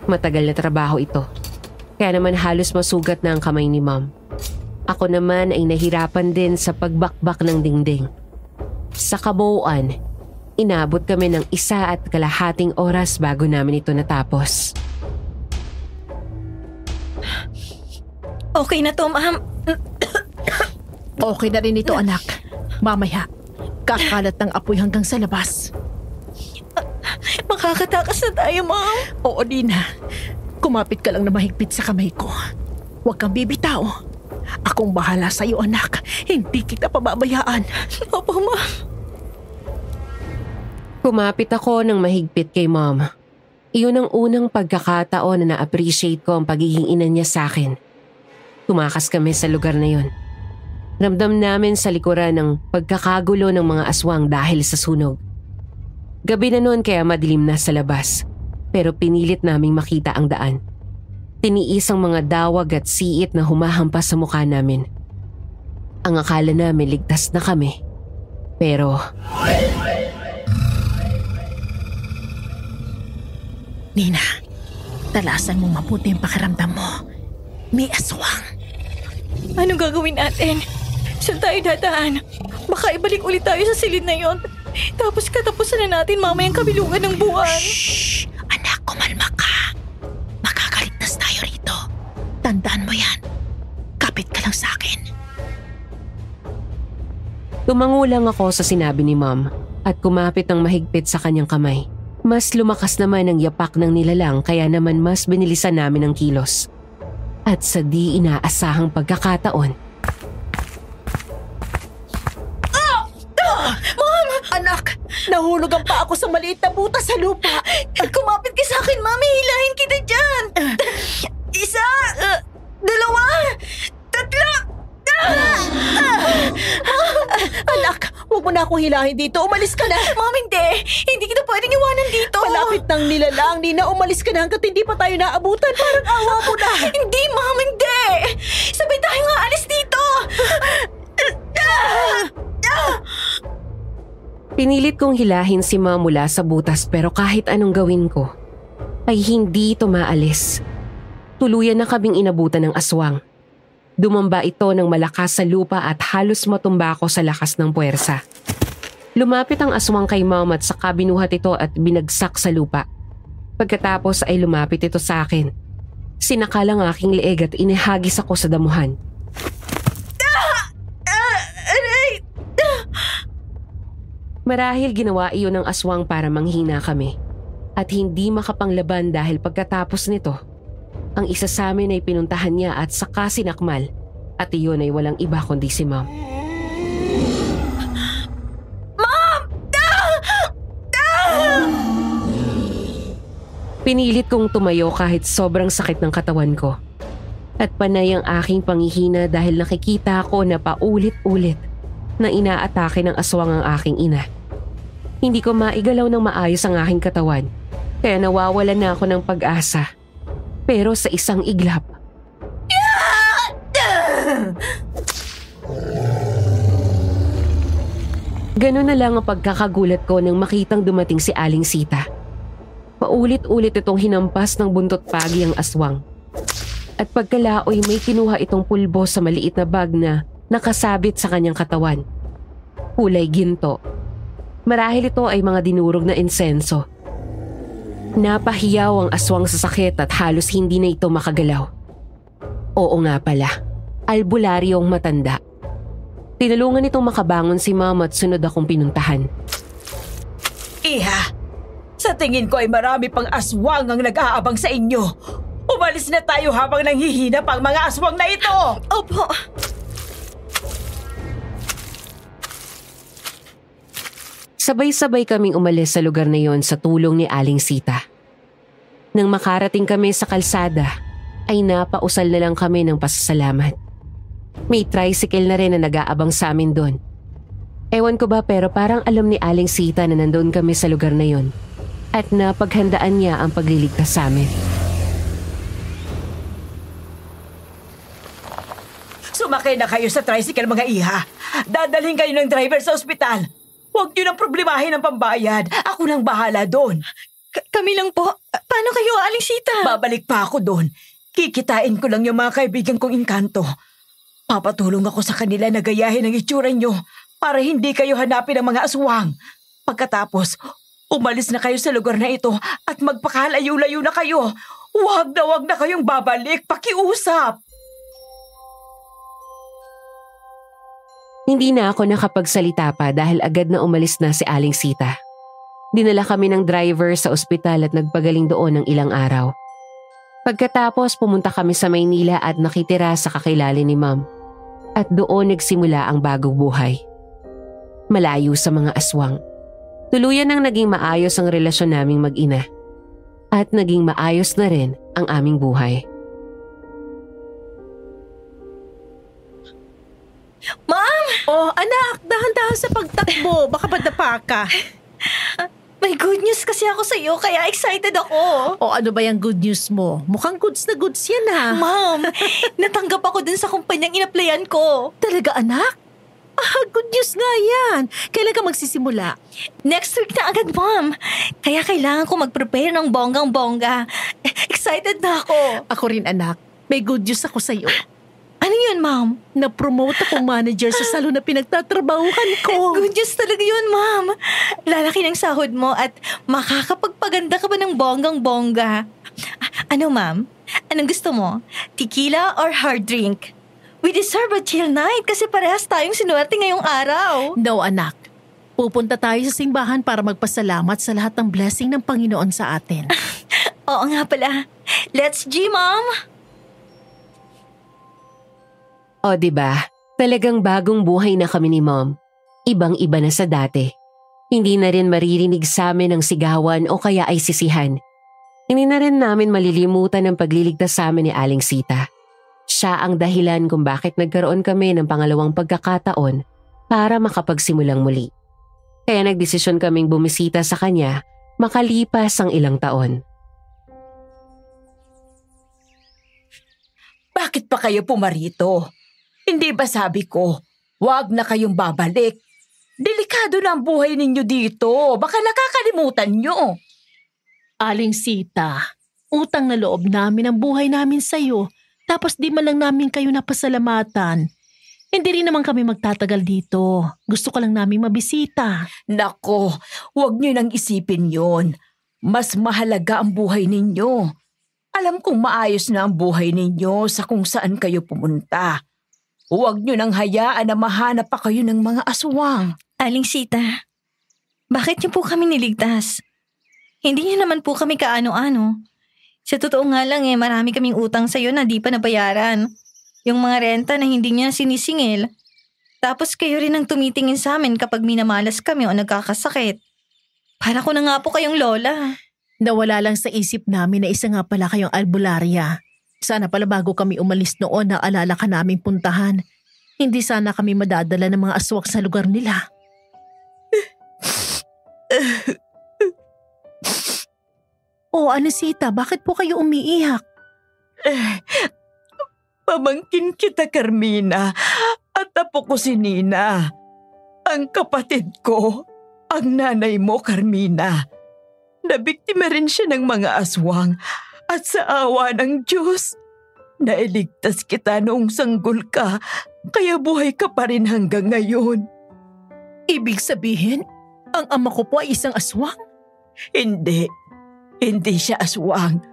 Matagal na trabaho ito. Kaya naman halos masugat na ang kamay ni Mom. Ako naman ay nahirapan din sa pagbakbak ng dingding. Sa kabuuan, inabot kami ng 1.5 oras bago namin ito natapos. Okay na to, Ma'am. Okay na rin ito, anak. Mamaya, kakalat ng apoy hanggang sa labas. Makakatakas na tayo, Mom. Oo, Nina. Kumapit ka lang na mahigpit sa kamay ko. Huwag kang bibitaw. Akong bahala sa'yo, anak. Hindi kita pababayaan. Opo, Ma'am. Kumapit ako ng mahigpit kay Mom. Iyon ang unang pagkakataon na na-appreciate ko ang pagiging ina niya sa akin. Tumakas kami sa lugar na yun. Ramdam namin sa likuran ng pagkakagulo ng mga aswang dahil sa sunog. Gabi na noon kaya madilim na sa labas, pero pinilit naming makita ang daan. Tiniis ang mga dawag at siit na humahampas sa mukha namin. Ang akala namin ligtas na kami. Pero... Nina, talasan mo mabuti ang pakiramdam mo. May aswang. Anong gagawin natin? Saan tayo dadaan? Baka ibalik ulit tayo sa silid na yon. Tapos katapusan na natin mamayang kabilungan ng buwan. Shhh! Anak, kumalma ka. Makakaligtas tayo rito. Tandaan mo yan. Kapit ka lang sa akin. Tumango lang ako sa sinabi ni Mom at kumapit ng mahigpit sa kanyang kamay. Mas lumakas naman ang yapak ng nilalang kaya naman mas binilisan namin ang kilos. At sa di inaasahang pagkakataon. Mom! Anak! Nahulog ang paa ko sa maliit na butas sa lupa. Kumapit ka sa akin, Mami. Hilahin kita dyan. 1, 2, 3. Anak, huwag mo na akong hilahin dito. Umalis ka na. Mom, hindi. Hindi kita pwedeng iwanan dito. Malapit ng nilalang, Nina. Umalis ka na hanggat hindi pa tayo naabutan. Parang awa mo na. Hindi, Mom, hindi. Sabay tayo nga alis dito. Pinilit kong hilahin si Mom mula sa butas pero kahit anong gawin ko, ay hindi ito maalis. Tuluyan na kaming inabutan ng aswang. Dumamba ito ng malakas sa lupa at halos matumba ako sa lakas ng puwersa. Lumapit ang aswang kay Mom at saka binuhat ito at binagsak sa lupa. Pagkatapos ay lumapit ito sa akin. Sinakal ang aking leeg at inihagis ako sa damuhan. Marahil ginawa iyon ng aswang para manghina kami. At hindi makapanglaban dahil pagkatapos nito, ang isa sa amin ay pinuntahan niya at saka sinakmal. At iyon ay walang iba kundi si Mom. Mom! Pinilit kong tumayo kahit sobrang sakit ng katawan ko. At panay ang aking panghihina dahil nakikita ko na paulit-ulit na inaatake ng aswang ang aking ina. Hindi ko maigalaw ng maayos ang aking katawan, kaya nawawalan na ako ng pag-asa. Pero sa isang iglap, ganun na lang ang pagkakagulat ko nang makitang dumating si Aling Sita. Paulit-ulit itong hinampas ng buntot pagi ang aswang. At pagkalaoy may kinuha itong pulbo sa maliit na bag na nakasabit sa kanyang katawan. Kulay ginto. Marahil ito ay mga dinurog na insenso. Napahiyaw ang aswang sa sakit at halos hindi na ito makagalaw. Oo nga pala. albularyong matanda. Tinulungan nitong makabangon si Mom at sunod akong pinuntahan. Iha, sa tingin ko ay marami pang aswang ang nag-aabang sa inyo. Umalis na tayo habang nanghihina pa ang mga aswang na ito. Opo. Sabay-sabay kaming umalis sa lugar na yon sa tulong ni Aling Sita. Nang makarating kami sa kalsada, ay napausal na lang kami ng pasasalamat. May tricycle na rin na nag-aabang sa amin doon. Ewan ko ba pero parang alam ni Aling Sita na nandoon kami sa lugar na yon at napaghandaan niya ang pagliligtas sa amin. Sumakay na kayo sa tricycle mga iha. Dadalhin kayo ng driver sa ospital. Huwag niyo nang problemahin ang pambayad. Ako nang bahala doon. Kami lang po. Paano kayo, Aling Sita? Babalik pa ako doon. Kikitain ko lang yung mga kaibigan kong inkanto. Papatulong ako sa kanila na gayahin ang itsura nyo para hindi kayo hanapin ng mga aswang. Pagkatapos, umalis na kayo sa lugar na ito at magpakalayo-layo na kayo. Huwag na kayong babalik. Pakiusap. Hindi na ako nakapagsalita pa dahil agad na umalis na si Aling Sita. Dinala kami ng driver sa ospital at nagpagaling doon ng ilang araw. Pagkatapos pumunta kami sa Maynila at nakitira sa kakilala ni Ma'am. At doon nagsimula ang bagong buhay. Malayo sa mga aswang. Tuluyan nang naging maayos ang relasyon naming mag-ina. At naging maayos na rin ang aming buhay. Ma'am! Oh, anak, dahan-dahan sa pagtakbo. Baka madapa ka. May good news kasi ako sa iyo, kaya excited ako. O ano ba yung good news mo? Mukhang goods na goods yan ha. Ma'am, natanggap ako dun sa kumpanyang inaplayan ko. Talaga anak? Good news nga yan. Kailan ka magsisimula? Next week na agad, Ma'am. Kaya kailangan ko mag-prepare ng bonggang-bongga. Excited na ako. Ako rin anak. May good news ako sa iyo. Ano yun, Ma'am? Na-promote akong manager sa salon na pinagtatrabahuhan ko. Good news talaga yun, Ma'am. Lalaki ng sahod mo at makakapagpaganda ka ba ng bonggang-bongga? Ano, Ma'am? Anong gusto mo? Tequila or hard drink? We deserve a chill night kasi parehas tayong sinuwerte ngayong araw. No, anak. Pupunta tayo sa simbahan para magpasalamat sa lahat ng blessing ng Panginoon sa atin. Oo nga pala. Let's G, Ma'am! O diba, talagang bagong buhay na kami ni Mom. Ibang-iba na sa dati. Hindi na rin maririnig sa amin ang sigawan o kaya ay sisihan. Hindi na rin namin malilimutan ang pagliligtas sa amin ni Aling Sita. Siya ang dahilan kung bakit nagkaroon kami ng pangalawang pagkakataon para makapagsimulang muli. Kaya nagdesisyon kaming bumisita sa kanya makalipas ang ilang taon. Bakit pa kayo pumarito? Hindi ba sabi ko, huwag na kayong babalik. Delikado na ang buhay ninyo dito. Baka nakakalimutan nyo. Aling Sita, utang na loob namin ang buhay namin sa'yo. Tapos di man lang namin kayo napasalamatan. Hindi rin naman kami magtatagal dito. Gusto ko lang namin mabisita. Nako, huwag nyo nang isipin yon. Mas mahalaga ang buhay ninyo. Alam kong maayos na ang buhay ninyo sa kung saan kayo pumunta. Huwag nyo nang hayaan na mahanap pa kayo ng mga aswang. Aling Sita, bakit niyo po kami niligtas? Hindi niyo naman po kami kaano-ano. Sa totoo nga lang marami kaming utang sa'yo na di pa nabayaran. Yung mga renta na hindi niya sinisingil. Tapos kayo rin ang tumitingin sa amin kapag minamalas kami o nagkakasakit. Para ko na nga po kayong lola. Nawala lang sa isip namin na isa nga pala kayong albularya. Sana pala bago kami umalis noon naalala ka naming puntahan. Hindi sana kami madadala ng mga aswak sa lugar nila. Ano Sita, bakit po kayo umiiyak? Pamangkin kita, Carmina, at apo ko si Nina. Ang kapatid ko, ang nanay mo, Carmina. Nabiktima rin siya ng mga aswang at sa awa ng Diyos, nailigtas kita noong sanggol ka, kaya buhay ka pa rin hanggang ngayon. Ibig sabihin, ang ama ko po ay isang aswang? Hindi siya aswang.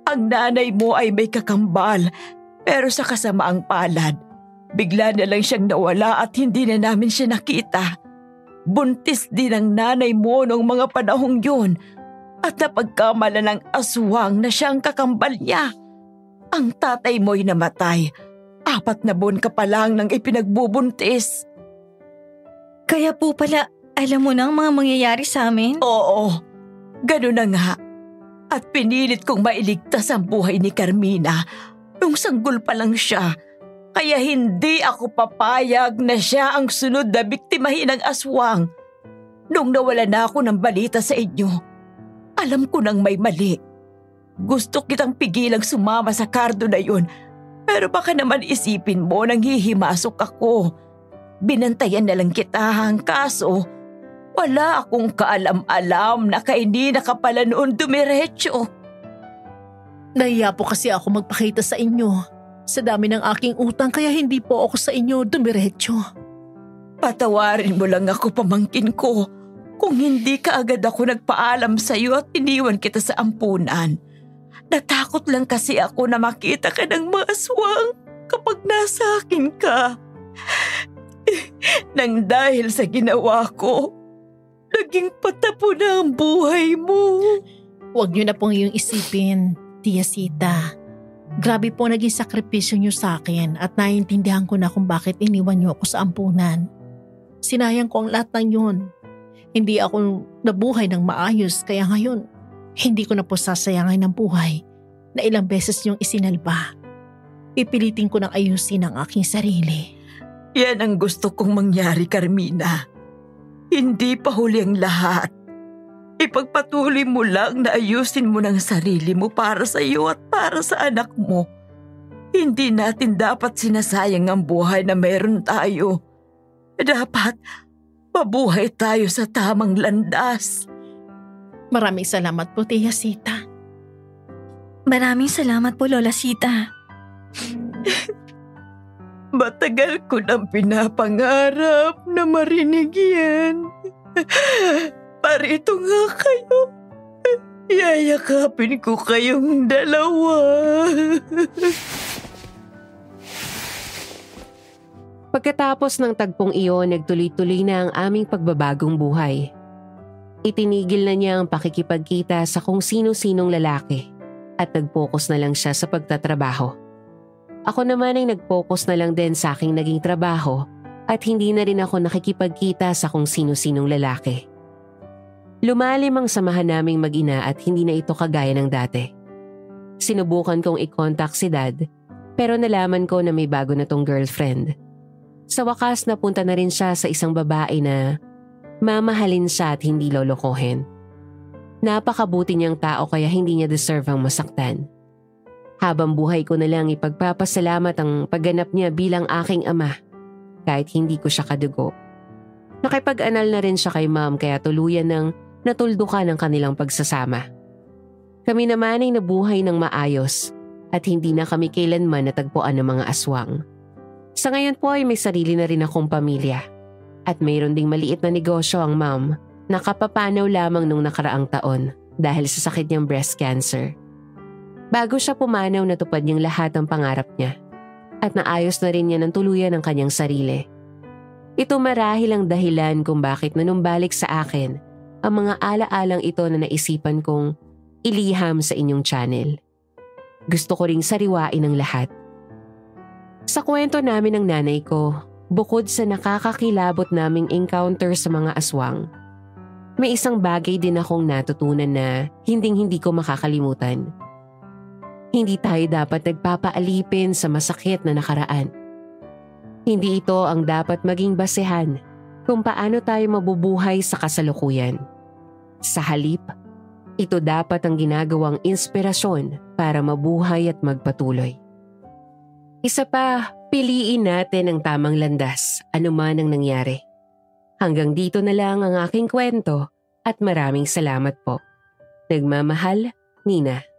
Ang nanay mo ay may kakambal, pero sa kasamaang palad, Bigla na lang siyang nawala at hindi na namin siya nakita. Buntis din ang nanay mo noong mga panahong yun at napagkamala ng aswang na siya ang kakambal niya. Ang tatay mo'y namatay. 4 na buwan ka pa lang nang ipinagbubuntis. Kaya po pala, alam mo na ang mga mangyayari sa amin? Oo, ganun na nga. At pinilit kong mailigtas ang buhay ni Carmina nung sanggol pa lang siya. Kaya hindi ako papayag na siya ang sunod na biktimahin ng aswang. Nung nawala na ako ng balita sa inyo, alam ko nang may mali. Gusto kitang pigilang sumama sa kardo na yun, pero baka naman isipin mo nang hihimasok ako. Binantayan na lang kita, kaso wala akong kaalam-alam na kainina ka pala noon dumiretso. Nahiya po kasi ako magpakita sa inyo. Sa dami ng aking utang kaya hindi po ako sa inyo dumiretso. Patawarin mo lang ako, pamangkin ko. Kung hindi ka agad ako nagpaalam sa iyo at iniwan kita sa ampunan. Natakot lang kasi ako na makita ka ng maswang kapag nasa akin ka. Nang dahil sa ginawa ko, naging patapon na ang buhay mo. Huwag niyo na pong iyong isipin, Tia Sita. Grabe po naging sakripisyo niyo sa akin at naiintindihan ko na kung bakit iniwan niyo ako sa ampunan. Sinayang ko ang lahat ng yun. Hindi ako nabuhay ng maayos kaya ngayon, hindi ko na po sasayangin ng buhay na ilang beses niyong isinalba. Pipilitin ko nang ayusin ang aking sarili. Yan ang gusto kong mangyari, Carmina. Hindi pa huli ang lahat. Ipagpatuloy mo lang na ayusin mo ng sarili mo para sa iyo at para sa anak mo. Hindi natin dapat sinasayang ang buhay na meron tayo. Dapat mabuhay tayo sa tamang landas. Maraming salamat po, Tia Sita. Maraming salamat po, Lola Sita. Matagal ko nang pinapangarap na marinig yan. Parito nga kayo. Yayakapin ko kayong dalawa. Pagkatapos ng tagpong iyon, nagtuloy-tuloy na ang aming pagbabagong buhay. Itinigil na niya ang pakikipagkita sa kung sino-sinong lalaki at nag-focus na lang siya sa pagtatrabaho. Ako naman ay nag-focus na lang din sa aking naging trabaho at hindi na rin ako nakikipagkita sa kung sino-sinong lalaki. Lumalim ang samahan naming mag-ina at hindi na ito kagaya ng dati. Sinubukan kong i-contact si Dad pero nalaman ko na may bago na tong girlfriend. Sa wakas napunta na rin siya sa isang babae na mamahalin siya at hindi lolokohin. Napakabuti niyang tao kaya hindi niya deserve ang masaktan. Habang buhay ko na lang ipagpapasalamat ang pagganap niya bilang aking ama kahit hindi ko siya kadugo. Nakipag-anal na rin siya kay Mom kaya tuluyan ng natuldukan ang kanilang pagsasama. Kami naman ay nabuhay ng maayos at hindi na kami kailanman natagpuan ng mga aswang. Sa ngayon po ay may sarili na rin akong pamilya at mayroon ding maliit na negosyo ang Mom na kapapanaw lamang nung nakaraang taon dahil sa sakit niyang breast cancer. Bago siya pumanaw natupad niyang lahat ng pangarap niya at naayos na rin niya ng tuluyan ang kanyang sarili. Ito marahil ang dahilan kung bakit nanumbalik sa akin ang mga alaalang ito na naisipan kong iliham sa inyong channel. Gusto ko ring sariwain ang lahat. Sa kwento namin ng nanay ko, bukod sa nakakakilabot naming encounter sa mga aswang, may isang bagay din akong natutunan na hinding-hindi ko makakalimutan. Hindi tayo dapat nagpapaalipin sa masakit na nakaraan. Hindi ito ang dapat maging basehan kung paano tayo mabubuhay sa kasalukuyan. Sa halip, ito dapat ang ginagawang inspirasyon para mabuhay at magpatuloy. Isa pa, piliin natin ang tamang landas, anuman ang nangyari. Hanggang dito na lang ang aking kwento at maraming salamat po. Nagmamahal, Nina.